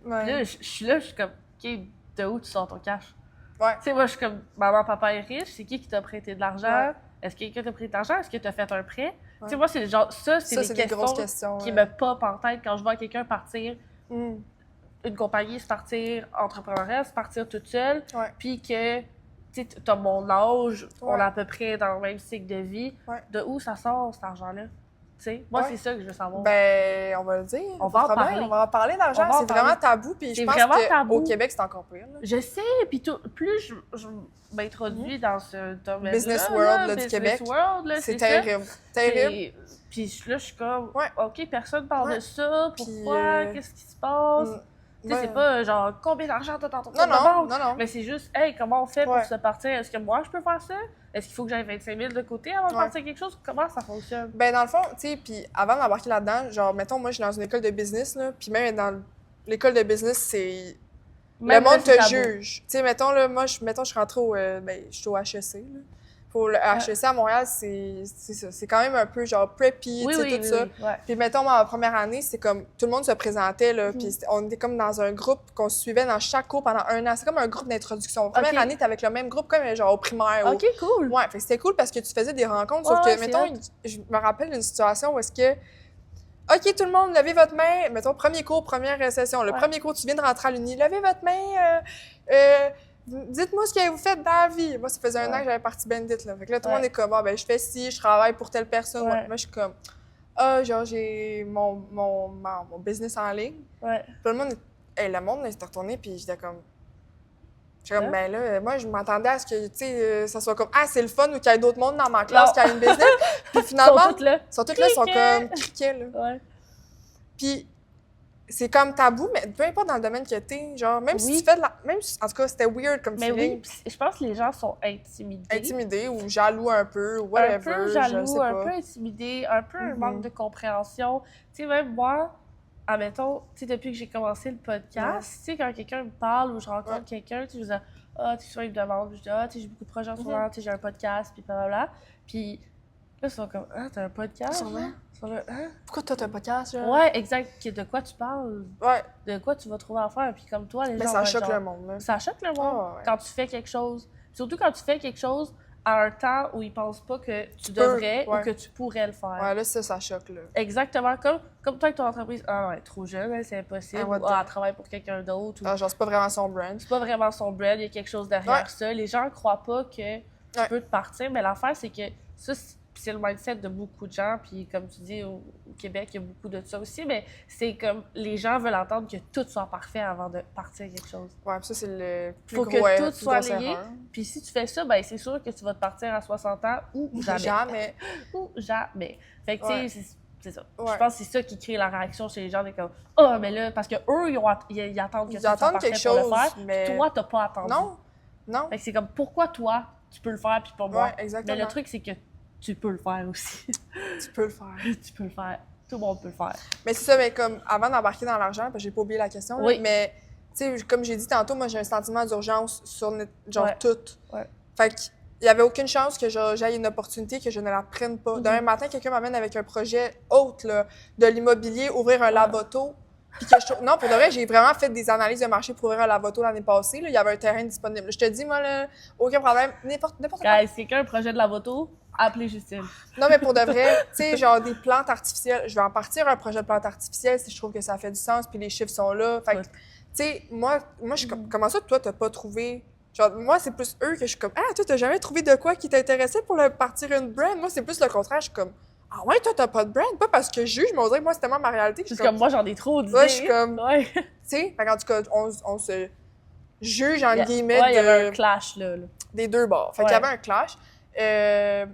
Ouais.
Puis là, je suis là, je suis comme, OK, de où tu sors ton cash?
Ouais.
Tu sais, moi, je suis comme, maman, papa est riche, c'est qui t'a prêté de l'argent?
Ouais.
Est-ce que quelqu'un t'a prêté de l'argent? Est-ce que t'as fait un prêt? Tu sais, moi, c'est genre, ça, c'est
Ça,
des
c'est des grosses
questions
questions.
qui me popent en tête quand je vois quelqu'un partir,
Mm.
une compagnie, se partir entrepreneuriat, se partir toute seule,
Ouais.
puis que, tu sais, t'as mon âge, on
Ouais.
est à peu près dans le même cycle de vie.
Ouais.
De où ça sort, cet argent-là? Tu sais, moi,
Ouais.
c'est ça que je veux savoir.
Ben, on va le dire.
On va en
Pas de problème,
parler.
On va en parler d'argent.
On va en
C'est
parler.
vraiment tabou. Puis je
C'est
pense
vraiment
qu'au
tabou.
Québec, c'est encore pire. Là.
Je sais, puis plus je m'introduis dans ce domaine
Business world là, du Québec.
World, là,
C'est
ça.
terrible. Terrible.
Puis là, je suis comme,
Ouais.
OK, personne parle
Ouais.
de ça,
Puis,
pourquoi, qu'est-ce qui se passe?
Mm.
Tu sais,
Ouais.
c'est pas genre combien d'argent t'as dans ton
Non,
compte de
non,
banque,
non, non.
mais c'est juste, hey, comment on fait
Ouais.
pour se partir? Est-ce que moi, je peux faire ça? Est-ce qu'il faut que j'aille 25 000 de côté avant de
Ouais.
partir quelque chose? Comment ça fonctionne?
Ben, dans le fond, tu sais, puis avant d'embarquer là-dedans, genre, mettons, moi, je suis dans une école de business, là, puis même dans l'école de business, c'est.
Même
le monde
là, c'est
te
tabou.
juge. Tu sais, mettons, là, moi, je suis rentrée au. Ben, je suis au HEC, là. Pour le HEC à Montréal, c'est ça. C'est quand même un peu, genre, preppy,
Oui,
tu sais,
oui,
tout
oui,
ça.
oui, ouais.
Puis, mettons, moi, en première année, c'est comme tout le monde se présentait, là, puis on était comme dans un groupe qu'on suivait dans chaque cours pendant un an. C'est comme un groupe d'introduction. Première
Ok.
année, t'es avec le même groupe, comme genre au primaire.
OK, cool.
Ouais, fait que c'était cool parce que tu faisais des rencontres, sauf
Ouais,
que,
c'est
mettons,
hot.
je me rappelle d'une situation où est-ce que. OK, tout le monde, levez votre main. Mettons, premier cours, première session. Le
Ouais.
premier cours, tu viens de rentrer à l'Uni. Levez votre main. Dites-moi ce que vous faites dans la vie. Moi, ça faisait un an que j'avais parti Bandit, là. Fait que là, tout le monde est comme, ah, ben, je fais ci, je travaille pour telle personne.
Ouais.
Moi, je suis comme, ah, genre, j'ai mon business en ligne.
Ouais.
Puis le monde, le monde, là, s'était retourné, puis j'étais comme,
Hein?
ben là, moi, je m'attendais à ce que, tu sais, ça soit comme, ah, c'est le fun, ou qu'il y ait d'autres mondes dans ma classe
Non.
qui a une business. Puis
Ils
finalement,
sont toutes là.
ils sont toutes là, ils sont
Cricket.
comme criquets, là.
Ouais.
Puis c'est comme tabou, mais peu importe dans le domaine que t'es, genre, même si
Oui.
tu fais de la. Même si, en tout cas, c'était weird comme
Mais
feeling.
oui, pis je pense que les gens sont intimidés.
Intimidé ou jaloux un peu, ou whatever.
Un peu
je
jaloux,
sais
un
pas.
peu intimidé, un peu un
Mhm.
manque de compréhension. Tu sais, même moi, admettons, tu sais, depuis que j'ai commencé le podcast, tu sais, quand quelqu'un me parle ou je rencontre quelqu'un, tu sais, je dis, ah, tu sais, souvent, ils me demandent, je dis, ah, tu sais, j'ai beaucoup de projets en ce moment, tu sais, j'ai un podcast, puis blablabla. Puis là, ils sont comme, ah, t'as un podcast?
Sûrement.
Hein? Ils sont là, hein?
Pourquoi toi, t'as un podcast, genre?
Ouais, exact. De quoi tu parles?
Ouais,
De quoi tu vas trouver à faire? Puis comme toi, les
mais
gens
ça
vont être
choque
genre,
le monde, là.
ça choque le monde
Ah, ouais.
quand tu fais quelque chose. Surtout quand tu fais quelque chose à un temps où ils pensent pas que tu
peux,
devrais
ouais.
ou que tu pourrais le faire.
Ouais, là, ça choque, là.
Exactement. Comme toi avec ton entreprise. Ah non, elle est trop jeune, elle, c'est impossible.
Ah, what
Ou,
the-
elle travaille pour quelqu'un d'autre. Ou
Ah, genre, c'est pas vraiment son brand.
c'est pas vraiment son brand, il y a quelque chose derrière
Ouais.
ça. Les gens croient pas que tu
Ouais.
peux te partir, mais l'affaire, c'est que ça, c'est le mindset de beaucoup de gens. Puis comme tu dis, au Québec, il y a beaucoup de ça aussi, mais c'est comme les gens veulent entendre que tout soit parfait avant de partir quelque chose.
Ouais, puis ça, c'est le plus
Faut
gros
que tout
plus
soit
grosse
lié.
erreur.
Puis si tu fais ça, ben c'est sûr que tu vas te partir à 60 ans ou jamais.
Jamais.
Ou jamais. Fait que, tu sais,
Ouais.
c'est ça.
Ouais.
Je pense que c'est ça qui crée la réaction chez les gens. Des comme, oh, mais là, parce qu'eux, ils attendent que
Ils
tout soit
attendent
parfait
quelque
pour le
chose,
faire.
mais.
Puis toi, t'as pas attendu.
Non, non.
Fait que c'est comme, pourquoi toi, tu peux le faire, puis pas moi?
Ouais, exactement.
Mais le truc, c'est que tu peux le faire aussi.
Tu peux le faire.
tu peux le faire. Tout le monde peut le faire.
Mais c'est ça, mais comme avant d'embarquer dans l'argent, parce que j'ai pas oublié la question, là,
Oui.
mais tu sais, comme j'ai dit tantôt, moi j'ai un sentiment d'urgence sur genre
Ouais.
tout.
Ouais.
Fait qu'il y avait aucune chance que j'aille une opportunité que je ne la prenne pas.
Mhm.
Demain matin, quelqu'un m'amène avec un projet autre, là, de l'immobilier, ouvrir un lavoto. Puis que non, pour de vrai, j'ai vraiment fait des analyses de marché pour ouvrir un lavoto l'année passée. Là. Il y avait un terrain disponible. Je te dis, moi, là, aucun problème, n'importe quoi.
Guys, si quelqu'un a un projet de la moto, appelez Justine.
Non, mais pour de vrai, tu sais, genre des plantes artificielles. Je vais en partir un projet de plantes artificielles si je trouve que ça fait du sens, puis les chiffres sont là. Fait que, tu sais, moi je suis comme, comment ça, toi, t'as pas trouvé. Genre, moi, c'est plus eux que je suis comme, ah, toi, t'as jamais trouvé de quoi qui t'intéressait pour partir une brand? Moi, c'est plus le contraire. Je suis comme, ah ouais, toi, t'as pas de brand? Pas parce que je juge, mais on dirait que moi, c'est tellement ma réalité. que je
Juste
suis
comme moi, j'en ai trop d'idées.
Ouais, je suis comme-
Ouais.
Tu sais, fait qu'en tout cas, on se juge, entre guillemets,
Ouais, il y avait
de-
un clash, là.
des deux bords. Fait qu'il y avait un clash.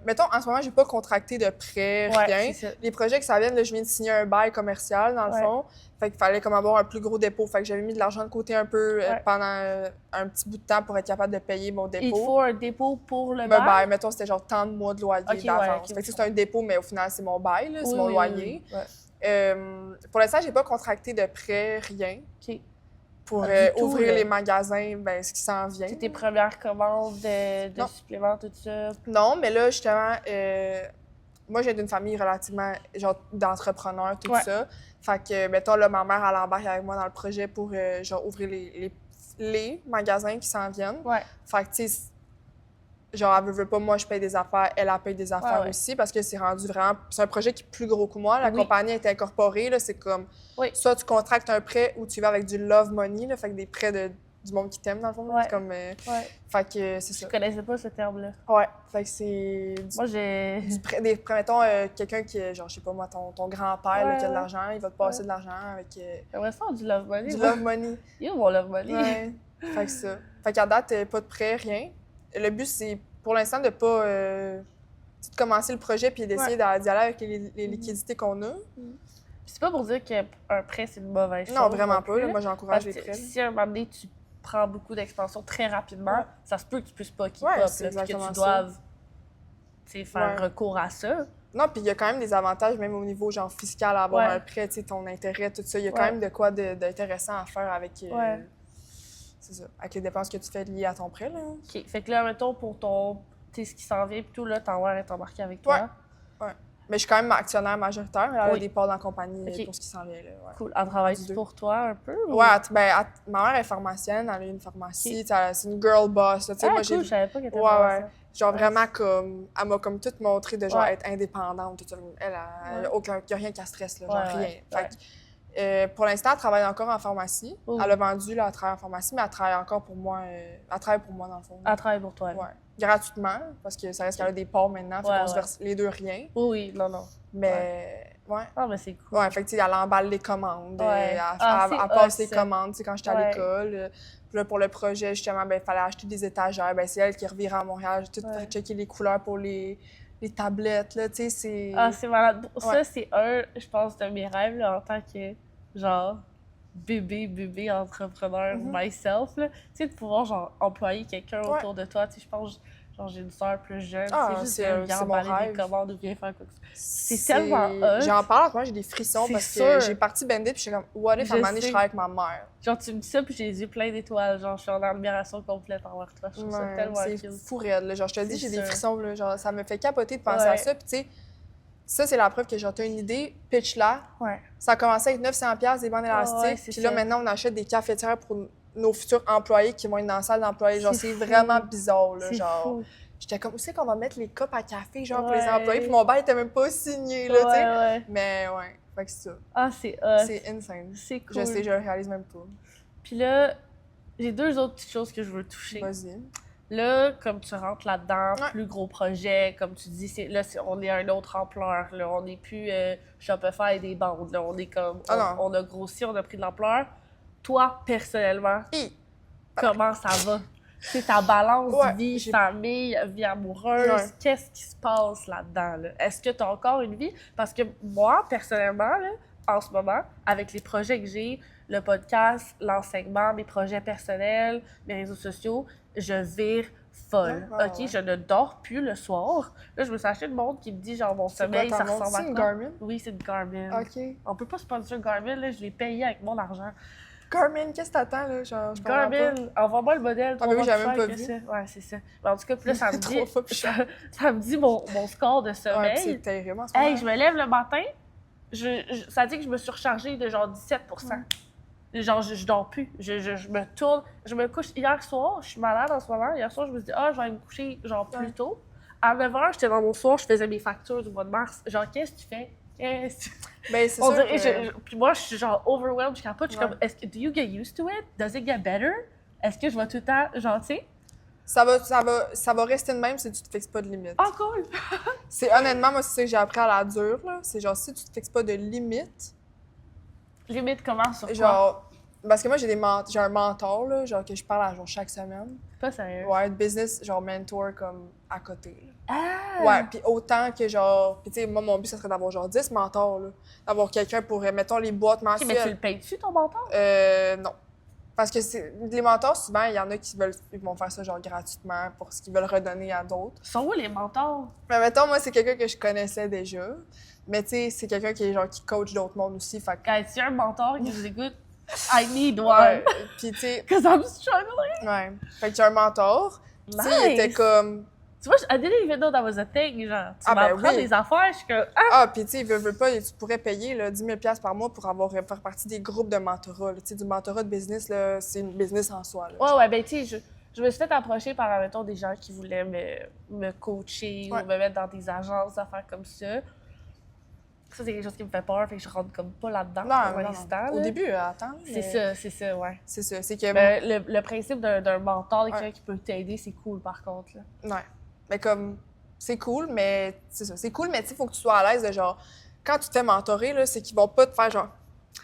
Mettons, en ce moment, j'ai pas contracté de prêt,
Ouais,
rien.
c'est ça.
Les projets que ça vient, là, je viens de signer un bail commercial, dans le
Ouais.
fond. Fait qu'il fallait comme avoir un plus gros dépôt. Fait que j'avais mis de l'argent de côté un peu
Ouais.
pendant un petit bout de temps pour être capable de payer mon
Il te
dépôt.
faut un dépôt pour le
Me
bail.
bail, mettons, c'était genre tant de mois de loyer
Ok, ouais,
d'avance.
ok,
Fait que c'est un dépôt, mais au final, c'est mon bail, là, c'est
Oui,
mon
oui,
loyer.
oui, ouais.
Pour l'instant, j'ai pas contracté de prêt, rien,
OK.
pour
Ah, du tout,
ouvrir
là.
les magasins, ben, ce qui s'en vient.
C'est tes premières commandes de
Non.
suppléments, tout ça.
Non, mais là, justement, moi, j'ai d'une famille relativement, genre, d'entrepreneurs, tout
Ouais.
ça. Fait que, mettons, là, ma mère, elle embarque avec moi dans le projet pour, genre, ouvrir les magasins qui s'en viennent.
Ouais.
Fait que, tu sais, genre, elle veut pas, moi, je paye des affaires, elle paye des affaires
ouais.
aussi, parce que c'est rendu vraiment... C'est un projet qui est plus gros que moi. La
Oui.
compagnie a été incorporée, là, c'est comme...
Oui.
Soit tu contractes un prêt ou tu vas avec du love money, là, fait que des prêts du monde qui t'aime, dans le fond. là.
Ouais.
C'est comme...
Ouais.
Fait que c'est ça.
Je connaissais pas ce terme-là.
Ouais, fait que c'est...
Moi, j'ai...
Du prêt, mettons, quelqu'un qui est, genre, je sais pas moi, ton grand-père là, qui a de l'argent, il va te passer de l'argent avec
J'aimerais ça du love money.
du
moi.
love money.
Yo, mon love money.
Ouais, fait que ça. Fait qu'à date, pas de prêt, rien. Le but, c'est pour l'instant de pas de commencer le projet puis d'essayer d'y aller avec les liquidités qu'on a.
C'est pas pour dire qu'un prêt, c'est une mauvaise chose.
Non, vraiment
plus,
pas. Là.
là.
Moi, j'encourage
Parce
les
que
prêts.
si à un moment donné, tu prends beaucoup d'expansion très rapidement,
Ouais.
ça se peut que tu puisses pas keep
Ouais,
up,
c'est
là, puis que
exactement
tu
ça.
doives faire
Ouais.
recours à ça.
Non, puis il y a quand même des avantages, même au niveau genre fiscal, à avoir
Ouais.
un prêt, tu sais, ton intérêt, tout ça. Il y a quand
Ouais.
même de quoi d'intéressant à faire avec,
Ouais.
c'est ça, avec les dépenses que tu fais liées à ton prêt. Là.
OK. Fait que là, mettons, pour ton... Tu sais, ce qui s'en vient, puis tout, là, Tanware est embarqué avec toi.
Mais je suis quand même actionnaire majoritaire. Elle a
Oui.
des parts dans la compagnie
Ok.
pour ce qui s'en vient. Là, ouais.
Cool. Elle travaille
Du deux.
pour toi un peu? Ou...
Ouais, ma mère est pharmacienne, elle a une pharmacie,
Ok.
tu sais, c'est une girl boss. Là, tu sais,
Ah,
moi,
cool, je savais pas qu'elle était
Ouais,
ouais.
ouais. Genre
Ouais.
vraiment comme. Elle m'a comme tout montré de genre
Ouais.
être indépendante. Tout ça. Elle a
Ouais.
y a rien qu'à stress, là,
Ouais,
genre
ouais.
rien.
Ouais.
Fait que, pour l'instant, elle travaille encore en pharmacie.
Oh.
Elle a vendu, là, elle travaille en pharmacie, mais elle travaille encore pour moi. Elle travaille pour moi, dans le fond.
Elle travaille pour toi.
Ouais. Gratuitement, parce que ça reste qu'elle a des parts maintenant, fait
Ouais,
qu'on se
ouais.
verse les deux rien.
Oui, oui, non, non.
Mais, ouais.
Ah, mais c'est cool.
Ouais, fait que, tu sais, elle emballe les commandes,
Ouais.
elle
Ah, c'est
passe
hot,
les
ça.
commandes, tu sais, quand j'étais à
Ouais.
l'école. Puis là, pour le projet, justement, ben, il fallait acheter des étagères. Ben, c'est elle qui revient à Montréal. J'ai tout
Ouais.
checké les couleurs pour les tablettes, là, tu sais, c'est...
Ah, c'est malade. Ça,
Ouais.
c'est je pense, de mes rêves, là, en tant que, genre, bébé entrepreneur myself, là. Tu sais, de pouvoir, genre, employer quelqu'un
Ouais.
autour de toi. Tu sais, je pense, genre, j'ai une sœur plus jeune.
Ah,
c'est juste
c'est
de viens
mon
emballer
rêve.
des commandes ou bien faire quoi que ce soit. tellement hot.
J'en parle, moi, j'ai des frissons
C'est
parce
sûr.
que j'ai parti Bandit, puis j'étais comme, what if, à un
Je
moment donné, je
sais.
travaille avec ma mère?
Genre, tu me dis ça, puis j'ai les yeux pleins d'étoiles. Genre, je suis en admiration complète envers toi. Je trouve ça
Ouais,
tellement
c'est
cute.
fou raide, là. Genre, je te dis,
C'est
j'ai des
sûr.
frissons, là. Genre, ça me fait capoter de penser
Ouais.
à ça. Puis, tu sais, ça, c'est la preuve que, genre, t'as une idée, pitch-la.
Ouais.
Ça a commencé avec 900$ des bandes élastiques.
ouais, c'est
Puis là,
ça.
maintenant, on achète des cafetières pour nos futurs employés qui vont être dans la salle d'employés. Genre,
C'est
c'est
fou.
vraiment bizarre, là.
C'est
Genre,
fou.
j'étais comme, où c'est qu'on va mettre les cups à café, genre, pour les
Ouais.
employés? Puis mon bail était même pas signé, là, tu sais.
Ouais.
Mais ouais, fait que c'est ça.
Ah, c'est hot.
C'est insane.
C'est cool.
Je sais, je le réalise même pas.
Puis là, j'ai deux autres petites choses que je veux toucher.
Vas-y.
Là, comme tu rentres là-dedans,
Ouais.
plus gros projet, comme tu dis, on est à une autre ampleur. Là. On n'est plus Shopify et des bandes. Là. On est comme.
Ah non.
On a grossi, on a pris de l'ampleur. Toi, personnellement,
Hi.
comment ça va? C'est ta balance
Ouais,
vie,
j'ai-
famille, vie amoureuse.
Ouais.
Qu'est-ce qui se passe là-dedans? Là? Est-ce que tu as encore une vie? Parce que moi, personnellement, là, en ce moment, avec les projets que j'ai, le podcast, l'enseignement, mes projets personnels, mes réseaux sociaux, je vire folle.
Ouais, ouais,
OK?
ouais.
Je ne dors plus le soir. Là, je me suis acheté une montre qui me dit, genre, mon sommeil,
quoi
ça
ta montre?
ressemble à
C'est une
quoi?
Garmin?
Oui, c'est une Garmin.
OK.
On peut pas sponsor Garmin, là, je l'ai payé avec mon argent.
Garmin, qu'est-ce que t'attends, là? Genre, je comprends
Garmin,
pas.
envoie-moi le modèle.
Ah, mais oui,
on va
j'avais
faire
même pas
que
vu.
ça. Ouais, c'est ça. Mais en tout cas, puis là, ça me dit,
Trois fois plus cher.
ça me dit mon score de
Ouais,
sommeil.
puis c'est terrible en ce moment.
Hey, je me lève le matin, ça dit que je me suis rechargée de genre 17 Genre, je dors plus. Je me tourne. Je me couche hier soir, je suis malade en ce moment. Hier soir, je me suis dit, je vais me coucher genre plus tôt. À 9h, j'étais dans mon soir, je faisais mes factures du mois de mars. Genre, qu'est-ce que tu fais? Qu'est-ce que tu
Ben, c'est
On
sûr
dirait,
que...
puis moi, je suis genre overwhelmed, je capote. Je suis
Ouais.
comme, do you get used to it? Does it get better? Est-ce que je vais tout le temps, genre, tu sais?
Ça va rester de même si tu te fixes pas de limite.
Ah, cool!
C'est honnêtement, moi, c'est ça que j'ai appris à la dure, là. C'est genre, si tu te fixes pas de limite,
Limite comment sur quoi?
genre... Parce que moi, j'ai un mentor, là, genre, que je parle à genre chaque semaine.
Pas sérieux.
Ouais, de business, genre, mentor, comme, à côté, là.
Ah!
Ouais, puis autant que genre... Puis tu sais, moi, mon but, ça serait d'avoir genre 10 mentors, là. D'avoir quelqu'un pour, mettons, les boîtes
Ok, mais tu le
mensuelles.
payes-tu, ton mentor?
Non. Parce que les mentors, souvent, il y en a ils vont faire ça genre gratuitement pour ce qu'ils veulent redonner à d'autres.
Sont où les mentors?
Mais mettons, moi, c'est quelqu'un que je connaissais déjà. Mais tu sais, c'est quelqu'un qui est genre qui coach d'autres mondes aussi. Fait que...
Quand tu as un mentor qui nous écoute, I need one.
Ouais. Puis tu sais,
Because I'm struggling.
ouais. Fait que j'ai un mentor. Tu sais, il était
Nice.
comme...
Tu vois, I didn't even know that was a thing, genre. Tu
Ah, ben
m'apprends
oui.
des affaires, je suis comme,
Ah, puis tu sais, veut pas, tu pourrais payer là, 10 000 $ par mois pour faire partie des groupes de mentorat. Tu sais, du mentorat de business, là, c'est une business en soi. Là,
Ouais,
genre.
ouais, ben, tu sais, je me suis fait approcher par, mettons, des gens qui voulaient me coacher ou me mettre dans des agences, affaires comme ça. Ça, c'est quelque chose qui me fait peur, fait que je rentre comme pas là-dedans pour l'instant.
Au début, attends.
C'est ça, ouais.
C'est ça, c'est que...
Le principe d'un mentor, de quelqu'un qui peut t'aider, c'est cool, par contre, là.
Ouais. Mais comme, c'est cool, mais c'est ça. C'est cool, mais tu sais, il faut que tu sois à l'aise de genre, quand tu te fais mentorer, là, c'est qu'ils vont pas te faire genre,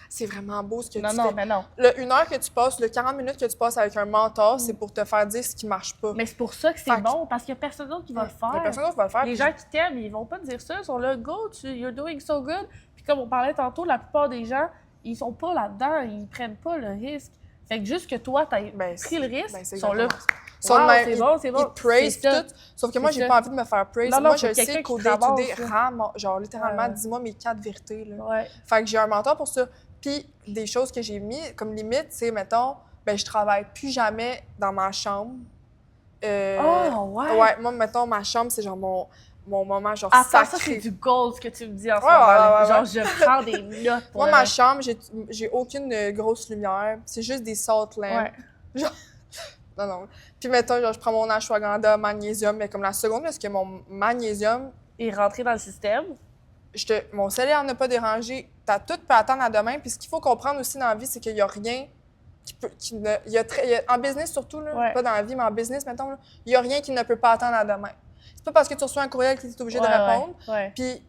c'est vraiment beau ce que tu fais.
Non, mais non.
Le 1 heure que tu passes, le 40 minutes que tu passes avec un mentor, c'est pour te faire dire ce qui marche pas.
Mais c'est pour ça que c'est bon, parce qu'il y a personne d'autre qui va le faire.
Il y a personne d'autre qui va le faire.
Les gens qui t'aiment, ils vont pas te dire ça. Ils sont là, go, you're doing so good. Puis comme on parlait tantôt, la plupart des gens, ils sont pas là-dedans, ils prennent pas le risque. Fait que juste que toi, t'as pris le risque, ils sont là.
C'est bon. Ils te praise tout. Sauf que moi, j'ai pas envie de me faire praise.
Non,
moi, je sais qu'au day-to-day, genre littéralement, dis-moi mes 4 vérités. Là.
Ouais.
Fait que j'ai un mentor pour ça. Puis des choses que j'ai mis comme limite, c'est, mettons, je travaille plus jamais dans ma chambre. Ouais, moi, mettons, ma chambre, c'est genre mon moment genre sacré.
Ça, c'est du gold ce que tu me dis en ce moment. Genre, je prends des notes pour
moi, ma chambre, j'ai aucune grosse lumière. C'est juste des salt lamps. Genre... Non. Puis, mettons, genre, je prends mon ashwagandha, magnésium, mais comme la seconde, parce que mon magnésium...
est rentré dans le système.
Mon cellulaire n'a pas dérangé. Tout peut attendre à demain. Puis, ce qu'il faut comprendre aussi dans la vie, c'est qu'il n'y a rien qui peut... en business, surtout, là, pas dans la vie, mais en business, mettons, il n'y a rien qui ne peut pas attendre à demain. C'est pas parce que tu reçois un courriel que tu es obligé de répondre. Puis,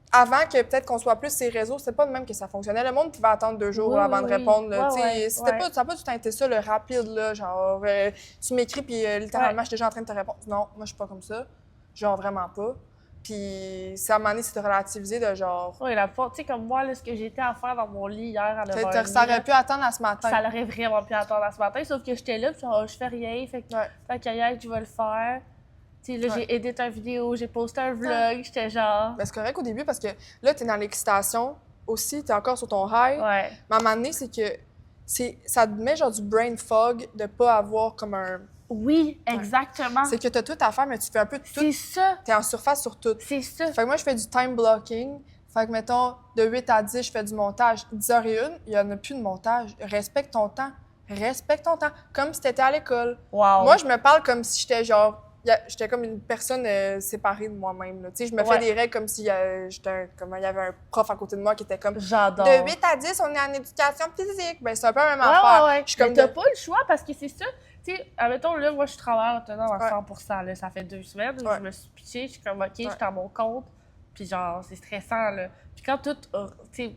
avant que peut-être qu'on soit plus ces réseaux, c'était pas de même que ça fonctionnait. Le monde pouvait attendre 2 jours avant de répondre. Ça n'a pas tout le temps été ça, le rapide, là, genre, tu m'écris, puis littéralement, je suis déjà en train de te répondre. Non, moi, je suis pas comme ça. Genre, vraiment pas. Puis, à un moment donné, c'est de relativiser, de genre...
Oui, la fois, tu sais, comme moi, là, ce que j'étais à faire dans mon lit hier à 9h30...
Ça aurait pu attendre à ce matin.
Ça aurait vraiment pu attendre à ce matin, sauf que j'étais là, puis je fais rien, fait que tant qu'à y être, je vais le faire. Là, j'ai édité une vidéo, j'ai posté un vlog, j'étais genre...
Ben, c'est correct au début parce que là, t'es dans l'excitation aussi, t'es encore sur ton high.
Ouais.
Mais à un moment donné, c'est que ça te met genre du brain fog de pas avoir comme un...
Oui, exactement.
C'est que t'as tout à faire, mais tu fais un peu de tout.
C'est ça.
T'es en surface sur tout.
C'est ça.
Fait que moi, je fais du time blocking. Fait que, mettons, de 8 à 10, je fais du montage. 10h01, il y en a plus de montage. Respecte ton temps. Respecte ton temps. Comme si t'étais à l'école.
Wow.
Moi, je me parle comme si j'étais genre... J'étais comme une personne séparée de moi-même. Tu sais, je me fais des règles comme si il y avait un prof à côté de moi qui était comme...
J'adore.
De 8 à 10, on est en éducation physique. Ben, c'est un peu la même affaire.
Ouais.
Je suis comme
t'as pas le choix parce que c'est ça. Tu sais, admettons, là, moi, je travaille autonome à 100%. Là, ça fait 2 semaines. Je me suis pitchée. Je suis comme, OK, je suis à mon compte. Puis genre, c'est stressant, là. Puis quand tout, tu sais,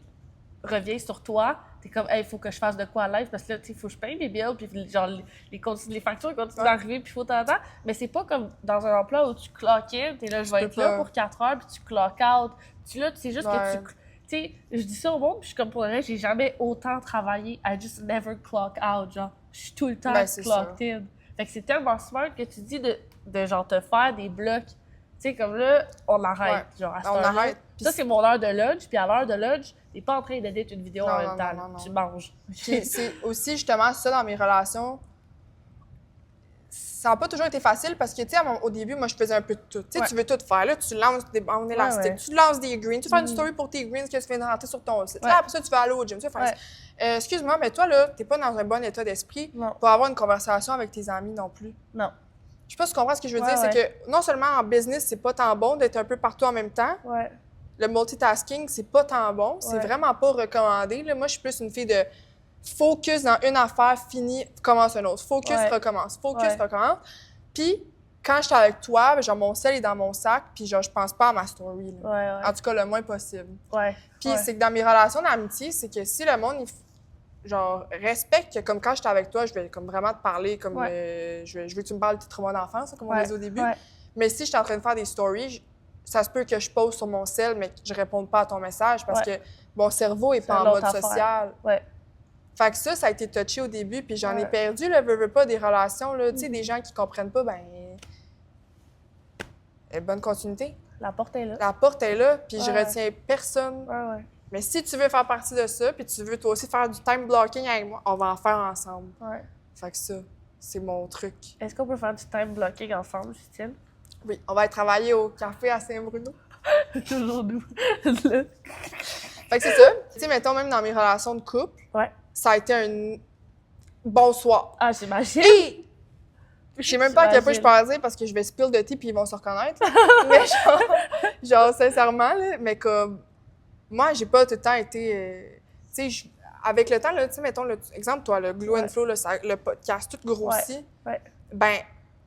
revient sur toi, t'es comme, il faut que je fasse de quoi à live parce que là, tu sais, il faut que je paye mes bills, puis genre, les factures continuent d'arriver, puis il faut t'entendre. Mais c'est pas comme dans un emploi où tu clock in, t'es là, je vais être là pour 4 heures, puis tu clock out. Là, c'est juste que tu sais, je dis ça au monde, puis je suis comme, pour le reste, j'ai jamais autant travaillé. I just never clock out, genre, je suis tout le temps clocked in. Fait que c'est tellement smart que tu dis de genre, te faire des blocs. Tu sais, comme là, on arrête, genre, à cette heure-là.
Arrête.
Ça, c'est mon heure de lunch, puis à l'heure de lunch, t'es pas en train d'éditer une vidéo en même temps.
Non.
Tu manges.
Puis c'est aussi justement ça dans mes relations. Ça n'a pas toujours été facile parce que, tu sais, au début, moi, je faisais un peu de tout. Tu sais, tu veux tout faire. Là, tu lances des bandes élastiques, tu lances des greens, tu fais une story pour tes greens que tu viens de rentrer sur ton site. Là, après ça, tu vas aller au gym. Tu vas faire excuse-moi, mais toi, là, t'es pas dans un bon état d'esprit pour avoir une conversation avec tes amis non plus.
Non.
Je sais pas si tu comprends ce que je veux dire. C'est que non seulement en business, c'est pas tant bon d'être un peu partout en même temps. Le multitasking, c'est pas tant bon. C'est vraiment pas recommandé. Là, moi, je suis plus une fille de focus dans une affaire, fini, commence une autre. Focus, recommence. Focus, recommence. Puis, quand je suis avec toi, genre, mon sel est dans mon sac, puis genre, je pense pas à ma story. Là. En tout cas, le moins possible. Puis, c'est que dans mes relations d'amitié, c'est que si le monde, genre, respecte que, comme quand j'étais avec toi, je vais comme vraiment te parler, comme je veux que tu me parles de tes traumas d'enfance, comme on disait au début. Mais si je suis en train de faire des stories, ça se peut que je pose sur mon sel, mais que je réponde pas à ton message parce que mon cerveau est pas en mode social. Fait que ça a été touché au début, puis j'en ai perdu, là, veux pas, des relations, là, tu sais, des gens qui comprennent pas, bonne continuité.
La porte est là.
La porte est là, puis je retiens personne. Mais si tu veux faire partie de ça, puis tu veux toi aussi faire du time blocking avec moi, on va en faire ensemble. Fait que ça, c'est mon truc.
Est-ce qu'on peut faire du time blocking ensemble, Justine?
Oui, on va aller travailler au café à Saint-Bruno.
Toujours nous.
Fait que c'est ça. Tu sais, mettons, même dans mes relations de couple, ça a été un bon soir.
Ah, j'imagine.
Et Je sais même pas à quel point je peux en dire parce que je vais spill de thé puis ils vont se reconnaître. Mais genre sincèrement, là, mais comme, moi, j'ai pas tout le temps été, tu sais, avec le temps, là, tu sais, mettons, exemple, toi, le Glow and Flow, là, le podcast, tout grossit, ben,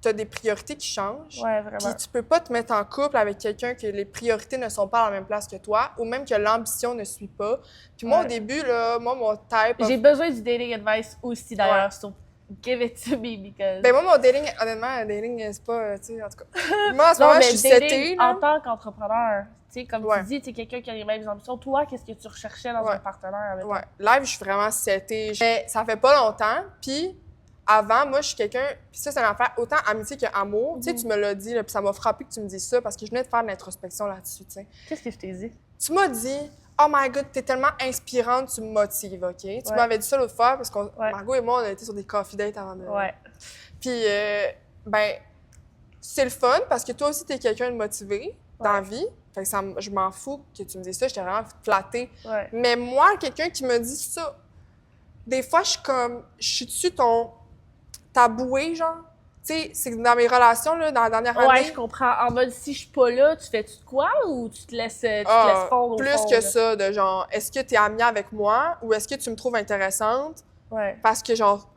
t'as des priorités qui changent.
Ouais, vraiment.
Puis tu peux pas te mettre en couple avec quelqu'un que les priorités ne sont pas à la même place que toi, ou même que l'ambition ne suit pas. Puis moi, au début, là, mon type...
J'ai besoin du dating advice aussi, d'ailleurs, so give it to me, because...
Ben moi, mon dating, honnêtement, le dating, c'est pas, tu sais, en tout cas... Moi, en ce moment, je suis setée,
en tant qu'entrepreneur, tu sais, comme
Ouais.
tu dis, tu es quelqu'un qui a les mêmes ambitions. Toi, qu'est-ce que tu recherchais dans un partenaire avec
Ouais. Live, je suis vraiment setée. Mais ça fait pas longtemps, puis avant, moi, je suis quelqu'un... Puis ça, c'est une affaire autant amitié qu'amour. Tu sais, tu me l'as dit, là, puis ça m'a frappé que tu me dises ça, parce que je venais de faire de l'introspection là-dessus, tu sais.
Qu'est-ce que je t'ai dit?
Tu m'as dit... Oh my God, t'es tellement inspirante, tu me motives, OK? Tu m'avais dit ça l'autre fois, parce que Margot et moi, on a été sur des coffee dates avant de...
Ouais.
Puis, ben, c'est le fun, parce que toi aussi, t'es quelqu'un de motivé dans la vie. Fait que je m'en fous que tu me dises ça, j'étais vraiment flattée.
Ouais.
Mais moi, quelqu'un qui me dit ça, des fois, je suis comme... Je suis dessus ta bouée, genre. Tu sais, c'est dans mes relations, là, dans la dernière année...
Ouais, je comprends. En mode, si je suis pas là, tu fais-tu de quoi ou tu te laisses fondre au
plus
fond,
que
là?
ça, de genre, est-ce que t'es amie avec moi ou est-ce que tu me trouves intéressante?
Ouais.
Parce que, genre,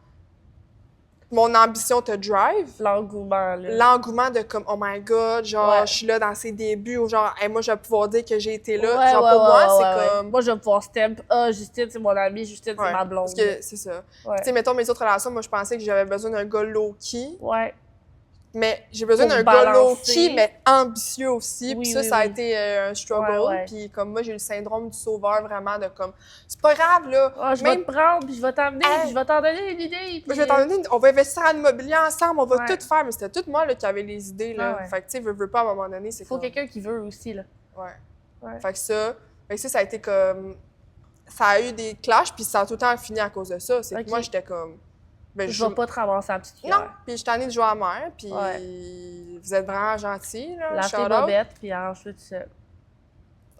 mon ambition te drive.
L'engouement, là.
L'engouement de comme, oh my God, genre, je suis là dans ses débuts, ou genre, hey, moi, je vais pouvoir dire que j'ai été là.
Ouais,
genre, pour moi, c'est comme...
Moi, je vais pouvoir stamp. Ah, Justine, c'est mon amie. Justine, c'est ma blonde.
Parce que c'est ça.
Ouais.
Tu sais, mettons, mes autres relations, moi, je pensais que j'avais besoin d'un gars low-key.
Ouais.
Mais j'ai besoin
Pour
d'un gars
balancer.
low-key, mais ambitieux aussi.
Oui,
Puis ça,
oui,
ça a
oui.
été un struggle.
Ouais.
Puis comme moi, j'ai eu le syndrome du sauveur, vraiment, de comme, c'est pas grave, là.
Ah, je
Même
vais te prendre, puis je vais t'emmener,
Hey.
puis je vais t'en donner une idée.
je vais t'en donner on va investir en immobilier ensemble, on va
Ouais.
tout faire. Mais c'était tout moi là, qui avait les idées. Là.
Ah ouais.
Fait que, tu sais, veux pas, à un moment donné, c'est
Faut
comme...
quelqu'un qui veut aussi, là.
Ouais. Fait que ça a été comme... Ça a eu des clashs, puis ça a tout le temps fini à cause de ça. C'est
Ok.
que moi, j'étais comme... Ben,
Je vais pas te ramasser la petite
Non,
cuillère.
puis je suis tannée de jouer à la mer, puis
Ouais.
vous êtes vraiment gentils, là.
Lâche tes
shout out.
bobettes, puis arrange-le tout seul.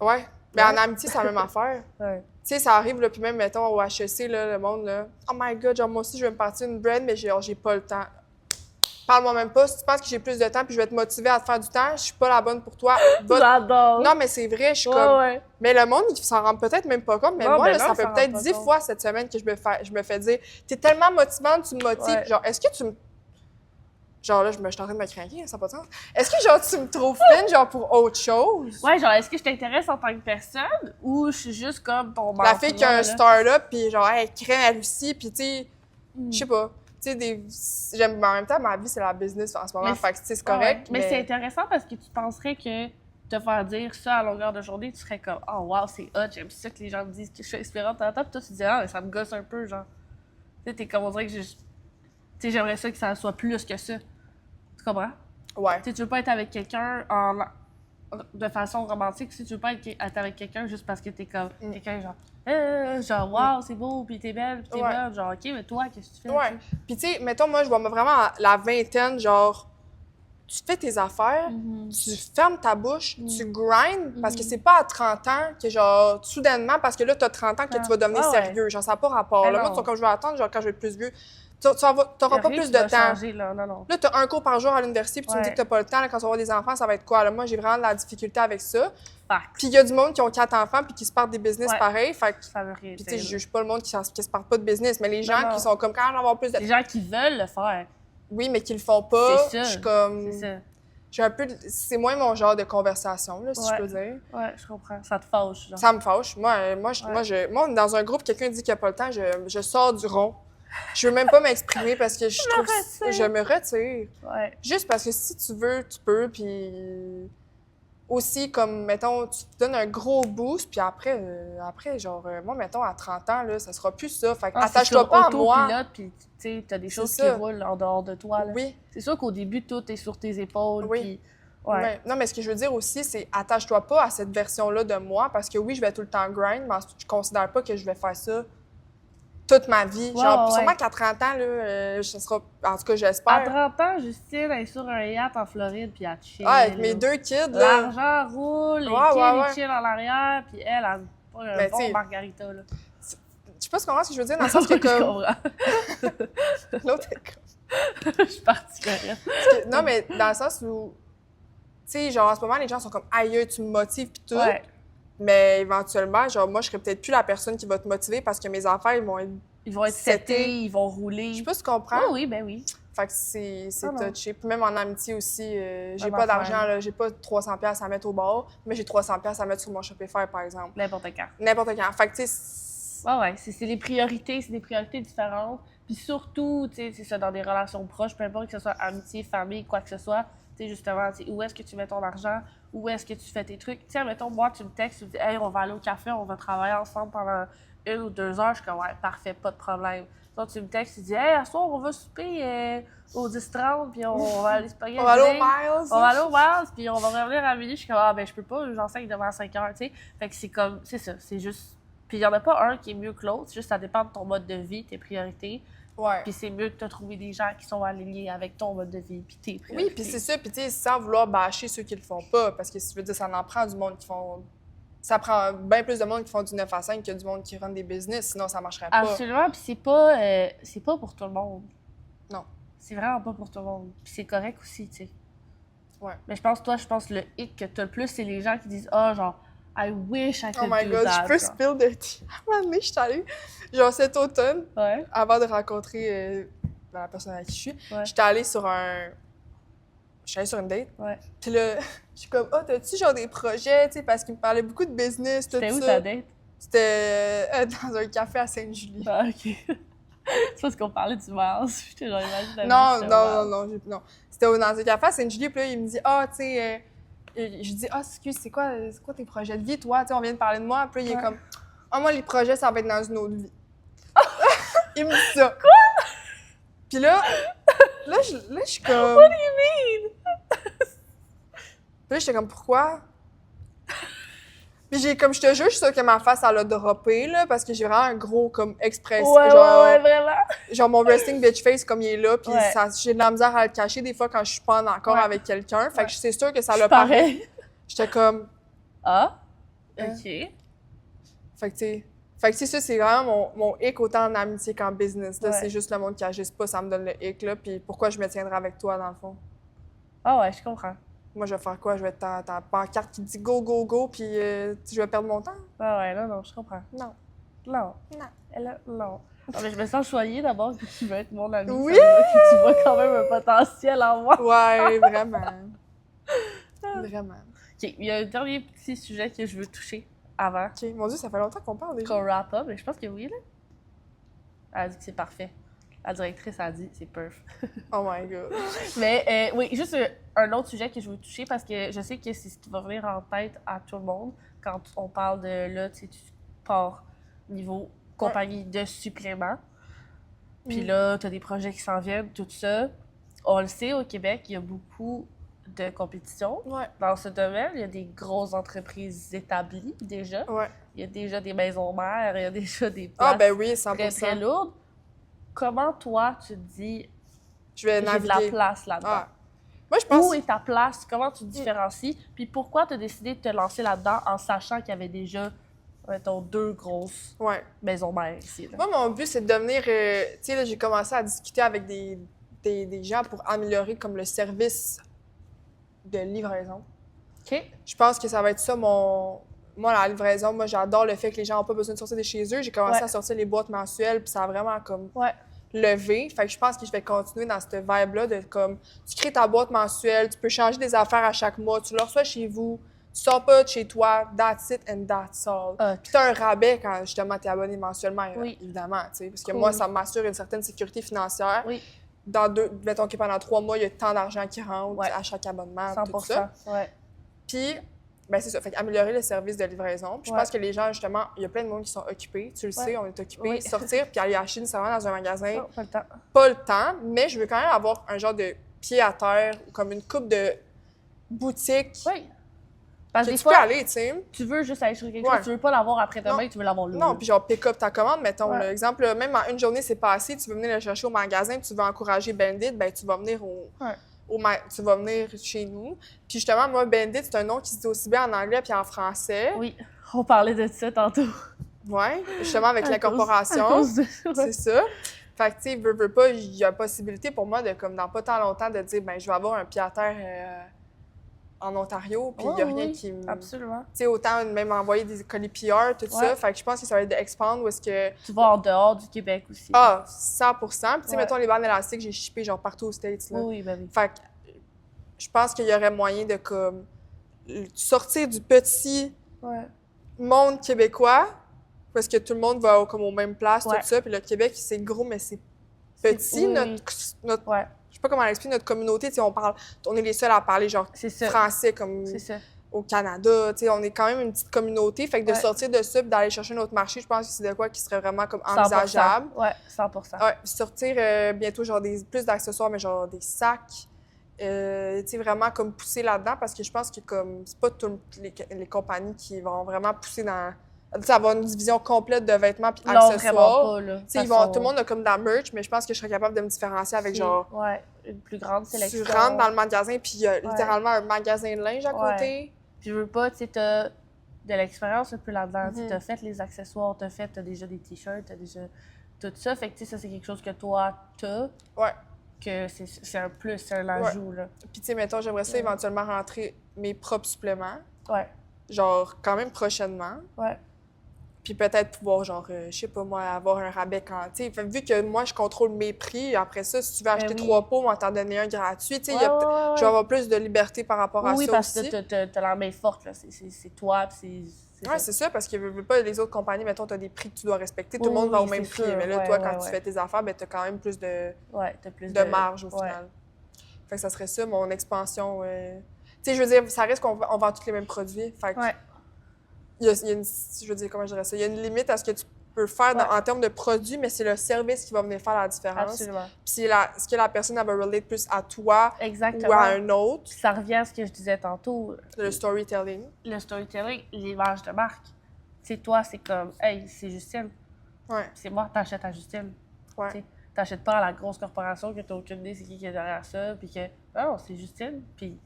Ouais. Mais
Ouais.
en amitié, c'est la même affaire.
Ouais.
Tu sais, ça arrive, là, puis même, mettons, au HEC, là, le monde, là, oh my God, genre, moi aussi, je vais me partir une brand, mais j'ai pas le temps. Parle-moi même pas. Si tu penses que j'ai plus de temps, puis je vais te motiver à te faire du temps, je suis pas la bonne pour toi.
J'adore.
Non, mais c'est vrai, je suis
Ouais,
comme...
ouais.
Mais le monde, il s'en rend peut-être même pas compte, mais
Non,
moi,
ben
là,
non,
ça
ça
fait
rend
peut-être
pas
10
compte.
fois cette semaine que je me fais dire « T'es tellement motivante, tu me motives.
Ouais.
Genre, est-ce que tu me... Genre là, je suis en train de me craquer, ça n'a pas de sens. Est-ce que genre tu me trouves fine, genre pour autre chose?
Ouais, genre, est-ce que je t'intéresse en tant que personne ou je suis juste comme ton mentor?
La fille qui a un
là?
start-up, puis genre, elle crée elle aussi, puis tu sais,
Hmm.
je sais pas. Tu sais, j'aime, mais en même temps, ma vie, c'est la business en ce moment,
Mais
fait que tu sais, c'est
Ouais,
correct.
mais c'est intéressant parce que tu penserais que te faire dire ça à longueur de journée, tu serais comme, oh wow, c'est hot, j'aime ça que les gens me disent que je suis inspirante à la table. Puis toi, tu te dis, ah, mais ça me gosse un peu, genre. Tu sais, t'es comme, on dirait que tu sais, j'aimerais ça que ça soit plus que ça. Tu comprends?
Ouais.
Tu sais, tu veux pas être avec quelqu'un de façon romantique, si tu veux pas être avec quelqu'un juste parce que t'es comme, quelqu'un genre, wow, c'est beau, puis t'es belle, puis t'es
Ouais.
bonne, genre, ok, mais toi, qu'est-ce que tu fais?
Ouais.
tu sais?
Puis tu sais, mettons, moi, je vois vraiment à la vingtaine, genre, tu fais tes affaires,
Mhm.
tu fermes ta bouche, tu grindes, parce que c'est pas à 30 ans que, genre, soudainement, parce que là, t'as 30 ans que tu vas devenir
Ah ouais.
sérieux. Genre, ça n'a pas rapport.
Ben
Le monde
non.
sont comme je vais attendre, genre, quand je vais être plus vieux. T'auras
Y a
pas
rien
plus
qui
de
va
temps.
changer, là, non.
Là, t'as un cours par jour à l'université, puis tu me dis
Ouais.
que t'as pas le temps. Là, quand tu vas avoir des enfants, ça va être quoi? Là, moi, j'ai vraiment de la difficulté avec ça.
Facts.
Puis il y a du monde qui ont 4 enfants, puis qui se partent des business
Ouais.
pareils. Fait que,
Ça veut rien
puis tu sais,
dire.
je juge pas le monde qui se partent pas de business, mais les gens
non.
qui sont comme quand je vais avoir plus de
Les gens qui veulent le faire,
Oui, mais qui le font pas.
C'est ça.
Je suis comme.
c'est ça.
J'ai un peu. C'est moins mon genre de conversation, là, si
Ouais.
je peux dire.
Ouais, je comprends. Ça te fâche, genre.
Ça me fâche. Moi, dans un groupe, quelqu'un dit qu'il n'y a pas le temps, je sors du rond. Je veux même pas m'exprimer parce que je trouve.
retire.
Je me retire.
Ouais.
Juste parce que si tu veux, tu peux. Puis aussi, comme, mettons, tu te donnes un gros boost, puis après, moi, mettons, à 30 ans, là, ça sera plus ça. Fait que
Ah, c'est
attache-toi
sur
pas à moi.
autopilote, puis tu sais, t'as des
C'est
choses qui
ça.
roulent en dehors de toi, là.
Oui.
C'est sûr qu'au début, tout est sur tes épaules,
Oui.
puis... Ouais.
Ouais. Non, mais ce que je veux dire aussi, c'est attache-toi pas à cette version-là de moi, parce que oui, je vais tout le temps grind, mais je considère pas que je vais faire ça toute ma vie.
Ouais,
Genre,
ouais.
sûrement qu'à 30 ans, là, ça sera. En tout cas,
À
j'espère.
30 ans, Justine, elle est sur un yacht en Floride, puis elle chill.
Ah, avec
là.
mes 2 kids, là.
L'argent roule, les
Ouais,
kids,
ouais,
ils
ouais.
chill en arrière, puis elle a pas un
Mais
bon
t'sais,
margarita, là.
sais pas ce qu'on ce que je veux dire, dans le sens que
Je
comme...
comprends.
L'autre est comme...
Je suis partie derrière.
Non, mais dans le sens où... Tu sais, genre, en ce moment, les gens sont comme « Aïe, tu me motives, pis tout.
Ouais.
Mais éventuellement, genre, moi, je serais peut-être plus la personne qui va te motiver parce que mes affaires, ils vont être...
Ils vont être setés, ils vont rouler.
Je sais pas si tu comprends.
Oui, oui, ben oui.
Fait que c'est
Ah non.
touché. Puis même en amitié aussi, j'ai
Même
pas d'argent,
affaire.
là, j'ai pas 300$ à mettre au bord, mais j'ai 300$ à mettre sur mon Shopify, par exemple.
N'importe quand.
N'importe quand. Fait que, tu sais,
Ouais, c'est des priorités, c'est des priorités différentes. Puis surtout, tu sais, c'est ça, dans des relations proches, peu importe que ce soit amitié, famille, quoi que ce soit, tu sais, justement, tu sais, où est-ce que tu mets ton argent, où est-ce que tu fais tes trucs. Tu sais, mettons, moi, tu me textes, tu me dis, hey, on va aller au café, on va travailler ensemble pendant 1 ou 2 heures. Je suis comme, ouais, parfait, pas de problème. Toi, tu me textes, tu dis, hey, à soir, on va souper au 10h30, puis on va aller se payer
on va aller au Miles.
on va aller au Miles, puis on va revenir à midi. Je suis comme, ah, ben, je peux pas, j'enseigne devant 5 heures, tu sais. Fait que c'est comme, c'est ça, c'est juste. Puis il y en a pas un qui est mieux que l'autre, juste ça dépend de ton mode de vie, tes priorités.
Ouais.
Puis c'est mieux de te trouver des gens qui sont alignés avec ton mode de vie, puis tes priorités.
Oui, puis c'est ça, puis tu sais, sans vouloir bâcher ceux qui le font pas, parce que si tu veux dire, ça en prend du monde qui font. Ça prend bien plus de monde qui font du 9 à 5 que du monde qui run des business, sinon ça marcherait pas.
Absolument, puis c'est pas pour tout le monde.
Non.
C'est vraiment pas pour tout le monde. Puis c'est correct aussi, tu sais.
Ouais.
Mais je pense le hic que t'as le plus, c'est les gens qui disent, genre, I wish I
Oh
could
my
do
god,
that.
je peux
genre.
spill de tea. À un moment donné, je suis allée, genre cet automne,
Ouais.
avant de rencontrer la personne avec qui je suis,
Ouais.
j'étais allée sur une date.
Ouais.
Puis là, je suis comme, t'as-tu genre des projets, tu sais, parce qu'il me parlait beaucoup de business, tout
C'était où
ça.
ta date?
C'était dans un café à Sainte-Julie.
Ah, ok. C'est parce qu'on parlait du Miles. J'étais genre, imagine la vie
Non,
sur
non,
Miles.
non, non, C'était dans un café à Sainte-Julie, puis là, il me dit, tu sais, je dis, excuse, c'est quoi tes projets de vie, toi? Tu sais, on vient de parler de moi. Puis là, il est
Ouais.
comme, moi, les projets, ça va être dans une autre vie. Il me dit ça. Quoi? Puis là, je suis comme.
What do you mean?
Puis là, j'étais comme, pourquoi? Puis je te jure, je suis sûre que ma face, elle a droppé, là, parce que j'ai vraiment un gros, comme, express.
Ouais, ouais, vraiment.
Genre, mon resting bitch face, comme il est là, puis
Ouais.
j'ai de la misère à le cacher des fois quand je suis pas en accord
Ouais.
avec quelqu'un. Fait
Ouais.
que c'est sûr que ça
Je
l'a
suis pareil.
J'étais comme.
Ah,
Hein?
ok.
Fait que, tu sais, ça, c'est vraiment mon hic autant en amitié qu'en business. Là.
Ouais.
C'est juste le monde qui agisse pas, ça me donne le hic, là. Puis pourquoi je me tiendrai avec toi, dans le fond?
Ah ouais, je comprends.
Moi, je vais faire quoi? Je vais être ta pancarte qui dit go, go, go, puis je vais perdre mon temps?
Ah ouais, non, je comprends.
Non.
Non.
Non.
Non. Non, mais je me sens choyée d'abord que tu veux être mon amie.
Oui!
Ça veut dire que tu vois quand même un potentiel en moi.
Ouais, vraiment. Vraiment.
Ok, il y a un dernier petit sujet que je veux toucher avant
OK. Mon Dieu, ça fait longtemps qu'on parle déjà.
qu'on wrap up, mais je pense que oui, là. Elle a dit que c'est parfait. La directrice a dit c'est perf.
Oh my God.
Mais oui, juste un autre sujet que je veux toucher parce que je sais que c'est ce qui va venir en tête à tout le monde quand on parle de là, tu sais, tu pars niveau compagnie de suppléments. Puis là, tu as des projets qui s'en viennent, tout ça. On le sait, au Québec, il y a beaucoup de compétition
Ouais.
dans ce domaine. Il y a des grosses entreprises établies déjà.
Ouais.
Il y a déjà des maisons mères, il y a déjà des places
Ah, ben oui, 100%.
très, très lourdes. Comment toi, tu te dis
Je vais
j'ai de la
naviguer.
place là-dedans?
Ah. Moi, je pense.
Où est ta place? Comment tu te différencies? Puis pourquoi tu as décidé de te lancer là-dedans en sachant qu'il y avait déjà, mettons, 2 grosses
Ouais.
maisons mères ici? Là?
Moi, mon but, c'est de devenir. Tu sais, là, j'ai commencé à discuter avec des gens pour améliorer comme le service de livraison.
OK.
Je pense que ça va être ça Moi, la livraison, moi, j'adore le fait que les gens n'ont pas besoin de sortir de chez eux. J'ai commencé
Ouais.
à sortir les boîtes mensuelles, puis ça a vraiment comme
Ouais.
levé. Fait que je pense que je vais continuer dans cette vibe-là de comme, tu crées ta boîte mensuelle, tu peux changer des affaires à chaque mois, tu le reçois chez vous, tu sors pas de chez toi, that's it and that's all.
Ah,
Puis t'as un rabais quand, justement, t'es abonné mensuellement,
Oui.
évidemment, tu sais. Parce que
Cool.
moi, ça m'assure une certaine sécurité financière.
Oui.
Mettons que pendant 3 mois, il y a tant d'argent qui rentre
Ouais.
à chaque abonnement,
100%.
tout ça.
Ouais.
Puis, ben c'est ça. Fait améliorer le service de livraison. Puis je
Ouais.
pense que les gens, justement, il y a plein de monde qui sont occupés. Tu le sais, on est occupés.
Oui.
Sortir puis aller acheter nécessairement dans un magasin,
Oh, pas le temps.
pas le temps. Mais je veux quand même avoir un genre de pied à terre, comme une coupe de boutique
Oui. Parce
que
que des
tu peux
fois,
aller, tu sais.
tu veux juste aller sur quelque
Ouais.
chose, tu veux pas l'avoir après-demain,
Non.
tu veux l'avoir là.
Non, puis genre pick up ta commande, mettons.
Ouais.
Là. Exemple, là, même en une journée, c'est pas assez. Tu veux venir le chercher au magasin, puis tu veux encourager Bandit, ben tu vas venir tu vas venir chez nous. Puis justement, moi, Bandit, c'est un nom qui se dit aussi bien en anglais puis en français.
Oui, on parlait de ça tantôt.
Ouais, justement avec
À
la
cause-
corporation.
à cause de ça.
C'est ça. Fait que, tu sais, veux pas, il y a possibilité pour moi de, comme dans pas tant longtemps, de dire, ben je vais avoir un pied à terre en Ontario, puis il y a rien qui me. Tu
Absolument.
sais, autant même envoyer des colis PR, tout ça. Fait que je pense que ça va être d'expand ou est-ce que.
Tu vas en dehors du Québec aussi.
Ah, 100 Puis, tu sais,
Ouais.
mettons les bandes élastiques, j'ai shippé genre partout aux States, là.
Oui, ben oui.
Fait que je pense qu'il y aurait moyen de, comme, sortir du petit
Ouais.
monde québécois, parce que tout le monde va comme aux mêmes places,
Ouais.
tout ça. Puis le Québec, c'est gros, mais c'est
C'est-
petit.
oui,
Notre
Ouais,
je sais pas comment l'expliquer, notre communauté, tu sais, on est les seuls à parler genre
c'est ça.
français comme
C'est ça.
au Canada, tu sais, on est quand même une petite communauté. Fait que de
Ouais.
sortir de ça puis d'aller chercher un autre marché, je pense que c'est de quoi qui serait vraiment comme
100%.
envisageable.
Ouais, 100%.
Ouais, puis sortir bientôt genre plus d'accessoires, mais genre des sacs. Tu sais, vraiment comme pousser là-dedans parce que je pense que comme c'est pas toutes les compagnies qui vont vraiment pousser dans. Tu sais, avoir une division complète de vêtements puis
Non,
accessoires.
vraiment pas, là.
Tu sais, tout le monde a comme de la merch, mais je pense que je serais capable de me différencier avec genre.
Ouais, une plus grande sélection.
Tu rentres dans le magasin puis il y a littéralement un magasin de linge à côté.
Puis je veux pas, tu sais, t'as de l'expérience un peu là-dedans. Tu
Mhm.
t'as fait les accessoires, t'as déjà des t-shirts, t'as déjà tout ça. Fait que, tu sais, ça, c'est quelque chose que toi, t'as.
Ouais.
Que c'est un plus, c'est un ajout, là.
Puis tu sais, mettons, j'aimerais ça éventuellement rentrer mes propres suppléments,
Ouais,
genre quand même prochainement.
ouais.
Puis peut-être pouvoir, genre, je sais pas moi, avoir un rabais quand. Tu sais, vu que moi, je contrôle mes prix, après ça, si tu veux acheter
oui.
3 pots, on va t'en donner un gratuit. Tu sais,
Ouais, ouais.
je vais avoir plus de liberté par rapport à
Oui,
ça
parce
aussi.
que t'as la main forte, là. C'est toi, puis c'est
Ouais,
ça.
c'est ça, parce que veux pas, les autres compagnies, mettons, t'as des prix que tu dois respecter. Tout le monde va au
Oui,
même
c'est
prix.
sûr.
Mais là,
Ouais,
toi,
ouais,
quand tu
ouais.
fais tes affaires, ben, t'as quand même plus
Ouais, t'as plus
de marge au
ouais.
final. Fait que ça serait ça, mon expansion. Tu sais, je veux dire, ça reste qu'on vend tous les mêmes produits. Fait que
Ouais.
il y a une, je veux dire, comment je dirais ça? Il y a une limite à ce que tu peux faire en termes de produits, mais c'est le service qui va venir faire la différence.
Absolument.
Puis c'est ce que la personne elle va relate plus à toi
Exactement.
ou à un autre,
Puis ça revient à ce que je disais tantôt.
le storytelling.
Le storytelling, l'image de marque. C'est toi, c'est comme, hey, c'est Justine.
Ouais.
C'est moi, t'achètes à Justine.
Ouais.
Tu sais, t'achètes pas à la grosse corporation que t'as aucune idée c'est qui est derrière ça, puis que, non, c'est Justine, puis,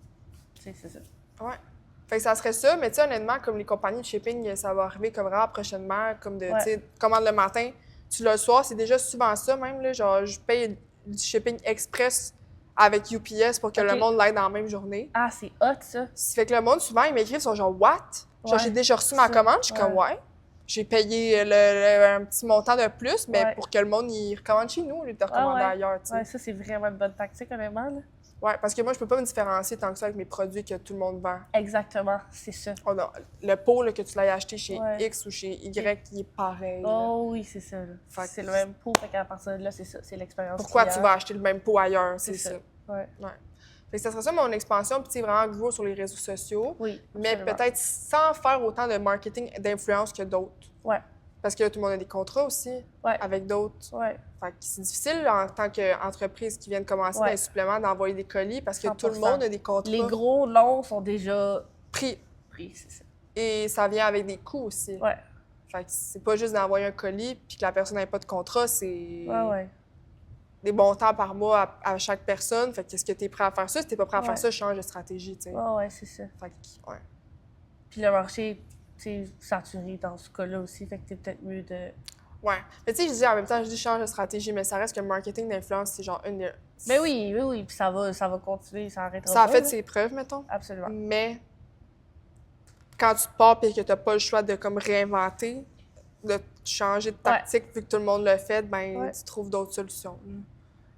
tu sais, c'est ça.
Ouais. Fait que ça serait ça, mais tu sais, honnêtement, comme les compagnies de shipping, ça va arriver comme vraiment prochainement, comme de, tu sais, commande le matin, tu l'as le soir, c'est déjà souvent ça même, là, genre, je paye du shipping express avec UPS pour que le monde l'aide dans la même journée.
Ah, c'est hot, ça.
Ça fait que le monde, souvent, ils m'écrivent, ils sont genre, what? Genre, j'ai déjà reçu ma commande, je suis comme, ouais. J'ai payé un petit montant de plus, mais pour que le monde, il recommande chez nous, lui, de recommander ailleurs, tu sais.
Ouais, ça, c'est vraiment une bonne tactique, honnêtement, là.
Ouais, parce que moi, je peux pas me différencier tant que ça avec mes produits que tout le monde vend.
Exactement, c'est ça.
Le pot, là, que tu l'aies acheté chez
Ouais.
X ou chez Y, il est pareil. là.
Oh oui, c'est ça, là.
Fait que-
C'est le même pot, fait qu'à partir de là, c'est ça, c'est l'expérience
Pourquoi
client.
tu vas acheter le même pot ailleurs, c'est
C'est
ça.
ça. Ouais.
Fait que ça serait ça mon expansion, puis tu sais, vraiment gros sur les réseaux sociaux,
Oui,
mais
absolument.
peut-être sans faire autant de marketing d'influence que d'autres.
Ouais.
Parce que là, tout le monde a des contrats aussi
Ouais.
avec d'autres.
Ouais.
Fait que c'est difficile en tant qu'entreprise qui vient de commencer dans les suppléments d'envoyer des colis parce que
100%.
tout le monde a des contrats
Les gros noms sont déjà
pris.
pris, c'est ça.
Et ça vient avec des coûts aussi.
Ouais.
Fait que c'est pas juste d'envoyer un colis puis que la personne n'ait pas de contrat, c'est
Ouais.
des montants par mois à chaque personne. Fait que est-ce que tu es prêt à faire ça? Si t'es pas prêt à faire ça, change de stratégie, tu sais.
Ouais, c'est ça.
Fait que, ouais.
Puis le marché, tu sais, saturé dans ce cas-là aussi, fait que t'es peut-être mieux de...
Ouais. Mais tu sais, je dis en même temps, je dis change de stratégie, mais ça reste que le marketing d'influence, c'est genre une.
Mais oui, puis ça va continuer, ça arrêtera
Ça a
pas,
fait
là.
ses preuves, mettons.
Absolument.
Mais quand tu pars et que tu n'as pas le choix de comme réinventer, de changer de tactique vu que tout le monde l'a fait, ben tu trouves d'autres solutions.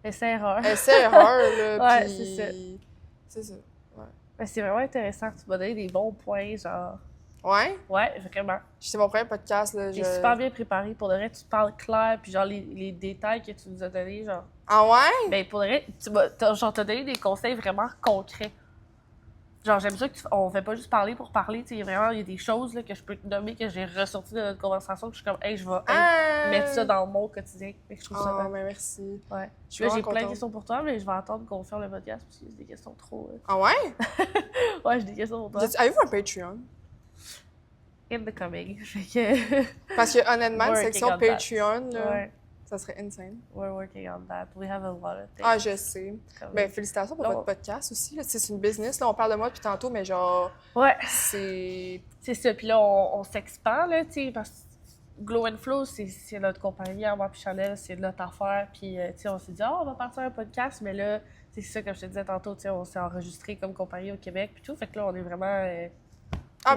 Essai-erreur.
Essai-erreur, là,
Ouais,
puis...
c'est ça.
C'est ça.
Mais c'est vraiment intéressant, tu m'as donné des bons points, genre...
Ouais?
Ouais, vraiment.
C'est mon premier podcast, là.
T'es super bien préparé, pour de vrai, tu parles clair, puis genre les détails que tu nous as donnés, genre...
Ah ouais?
Ben pour de vrai, t'as donné des conseils vraiment concrets. Genre, j'aime ça on fait pas juste parler pour parler, tu sais, vraiment, il y a des choses là, que je peux te nommer, que j'ai ressorties de notre conversation, que je suis comme, hey, je vais mettre ça dans mon quotidien. Fait que je trouve ça bien.
Ben merci.
Ouais.
Je suis
Là,
vraiment
j'ai plein de
contente.
questions pour toi, mais je vais attendre qu'on fasse le podcast, parce que c'est des questions trop...
Ah ouais?
Ouais, j'ai des questions pour toi.
Avez-vous un Patreon?
In the coming. Fait que...
Parce que honnêtement, une
Working
section
on that.
Patreon, là,
Ouais,
ça serait insane.
we're working on that. We have a lot of things.
Ah, je sais.
coming.
Ben, félicitations pour
Non.
votre podcast aussi. Là. C'est une business. Là, on parle de moi depuis tantôt, mais genre,
Ouais,
c'est.
c'est ça. Puis là, on s'expand, là, tu sais, parce que Glow and Flow, c'est notre compagnie, moi puis Chanel, c'est notre affaire. Puis, tu sais, on s'est dit, on va partir un podcast, mais là, c'est ça, comme je te disais tantôt, tu sais, on s'est enregistré comme compagnie au Québec, puis tout. Fait que là, on est vraiment.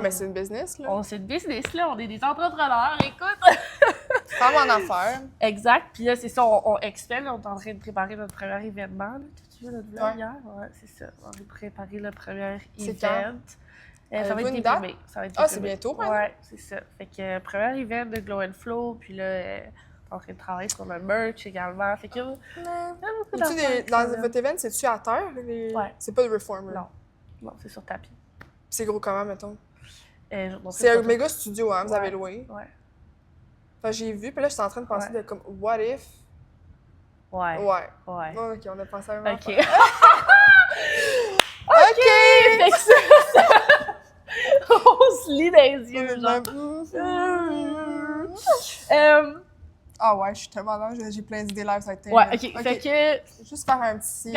mais c'est une business, là.
C'est une business, là. On est des entrepreneurs, écoute.
Femme en affaires.
Exact. Puis là, c'est ça, on expelle, on est en train de préparer notre premier événement. Là. Tu vu notre vlog hier? Ouais, c'est ça. On va préparer le premier
C'est
event. Ça va être
une date?
début mai. Ça va être
C'est
début mai.
bientôt, maintenant?
Ouais, c'est ça. Fait que premier event de Glow and Flow, puis là, on est en train de travailler sur le merch également. Fait que beaucoup d'affaires qui
Dans
s'en viennent.
votre event, c'est-tu à terre?
Ouais.
C'est pas le Reformer?
Non, c'est sur tapis.
C'est gros comment, mettons?
C'est
C'est un méga studio, hein, vous avez loué.
Ouais.
Enfin, j'ai vu, puis là, j'étais en train de penser de comme, what if?
Ouais.
Ouais.
Ouais.
Oh, OK, on a pensé à un même
OK.
affaire.
OK! Fait que ça, on se lit dans les yeux, genre.
Ah ouais, je suis tellement là, j'ai plein d'idées live, ça va être
Ouais, OK. Fait que,
juste faire un petit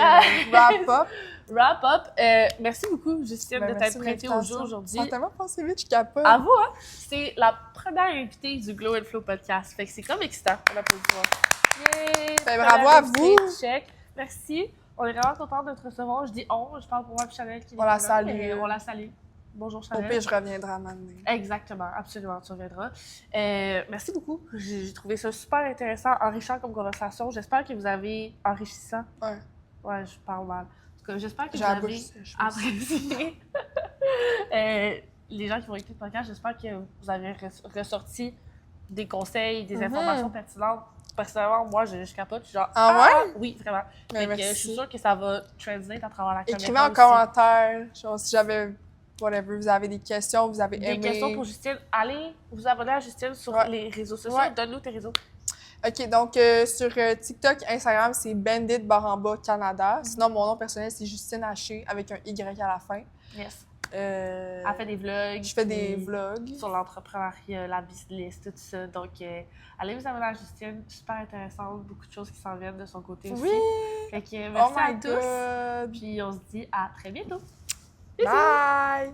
wrap-up.
wrap-up. Merci beaucoup, Justine, de
Merci
t'être prêtée au jeu aujourd'hui.
Ça a tellement passé vite, je capote.
À vous, hein? C'est la première invitée du Glow and Flow podcast. Fait que c'est comme excitant. On applaudit. Yay!
Bravo à vous!
Check. Merci. On est vraiment contents de te recevoir. Je dis on, je parle pour moi et Chanel qui est
On la
là,
salue.
mais on la salue. Bonjour
Au
Chanel.
pire, je reviendrai à m'amener.
Exactement, absolument, tu reviendras. Merci beaucoup. J'ai trouvé ça super intéressant, enrichissant comme conversation. J'espère que vous avez enrichissant.
Ouais.
Ouais, je parle mal. En tout cas, j'espère que
J'ai
vous
la
avez
bouche sèche.
apprécié. Les gens qui vont écouter le podcast, j'espère que vous avez ressorti des conseils, des informations pertinentes. Personnellement, moi, je capote. Je suis genre,
ouais?
Oui, vraiment.
Mais
Fait que
merci.
je suis sûre que ça va translate à travers la caméra.
Écrivez en
aussi.
commentaire, genre, si j'avais, whatever, vous avez des questions, vous avez
Des
aimé.
questions pour Justine. Allez vous abonner à Justine sur les réseaux sociaux.
Ouais.
Donne-nous tes réseaux.
OK, donc sur TikTok, Instagram, c'est Bandit Canada. Sinon, mon nom personnel, c'est Justine Haché avec un Y à la fin.
Yes.
Elle
Elle fait des vlogs.
Je fais des vlogs.
Sur l'entrepreneuriat, la business, tout ça. Donc, allez vous abonner à Justine. Super intéressante. Beaucoup de choses qui s'en viennent de son côté aussi.
Oui!
Fait que merci
Oh
à
my
tous.
God!
Puis on se dit à très bientôt.
Bye!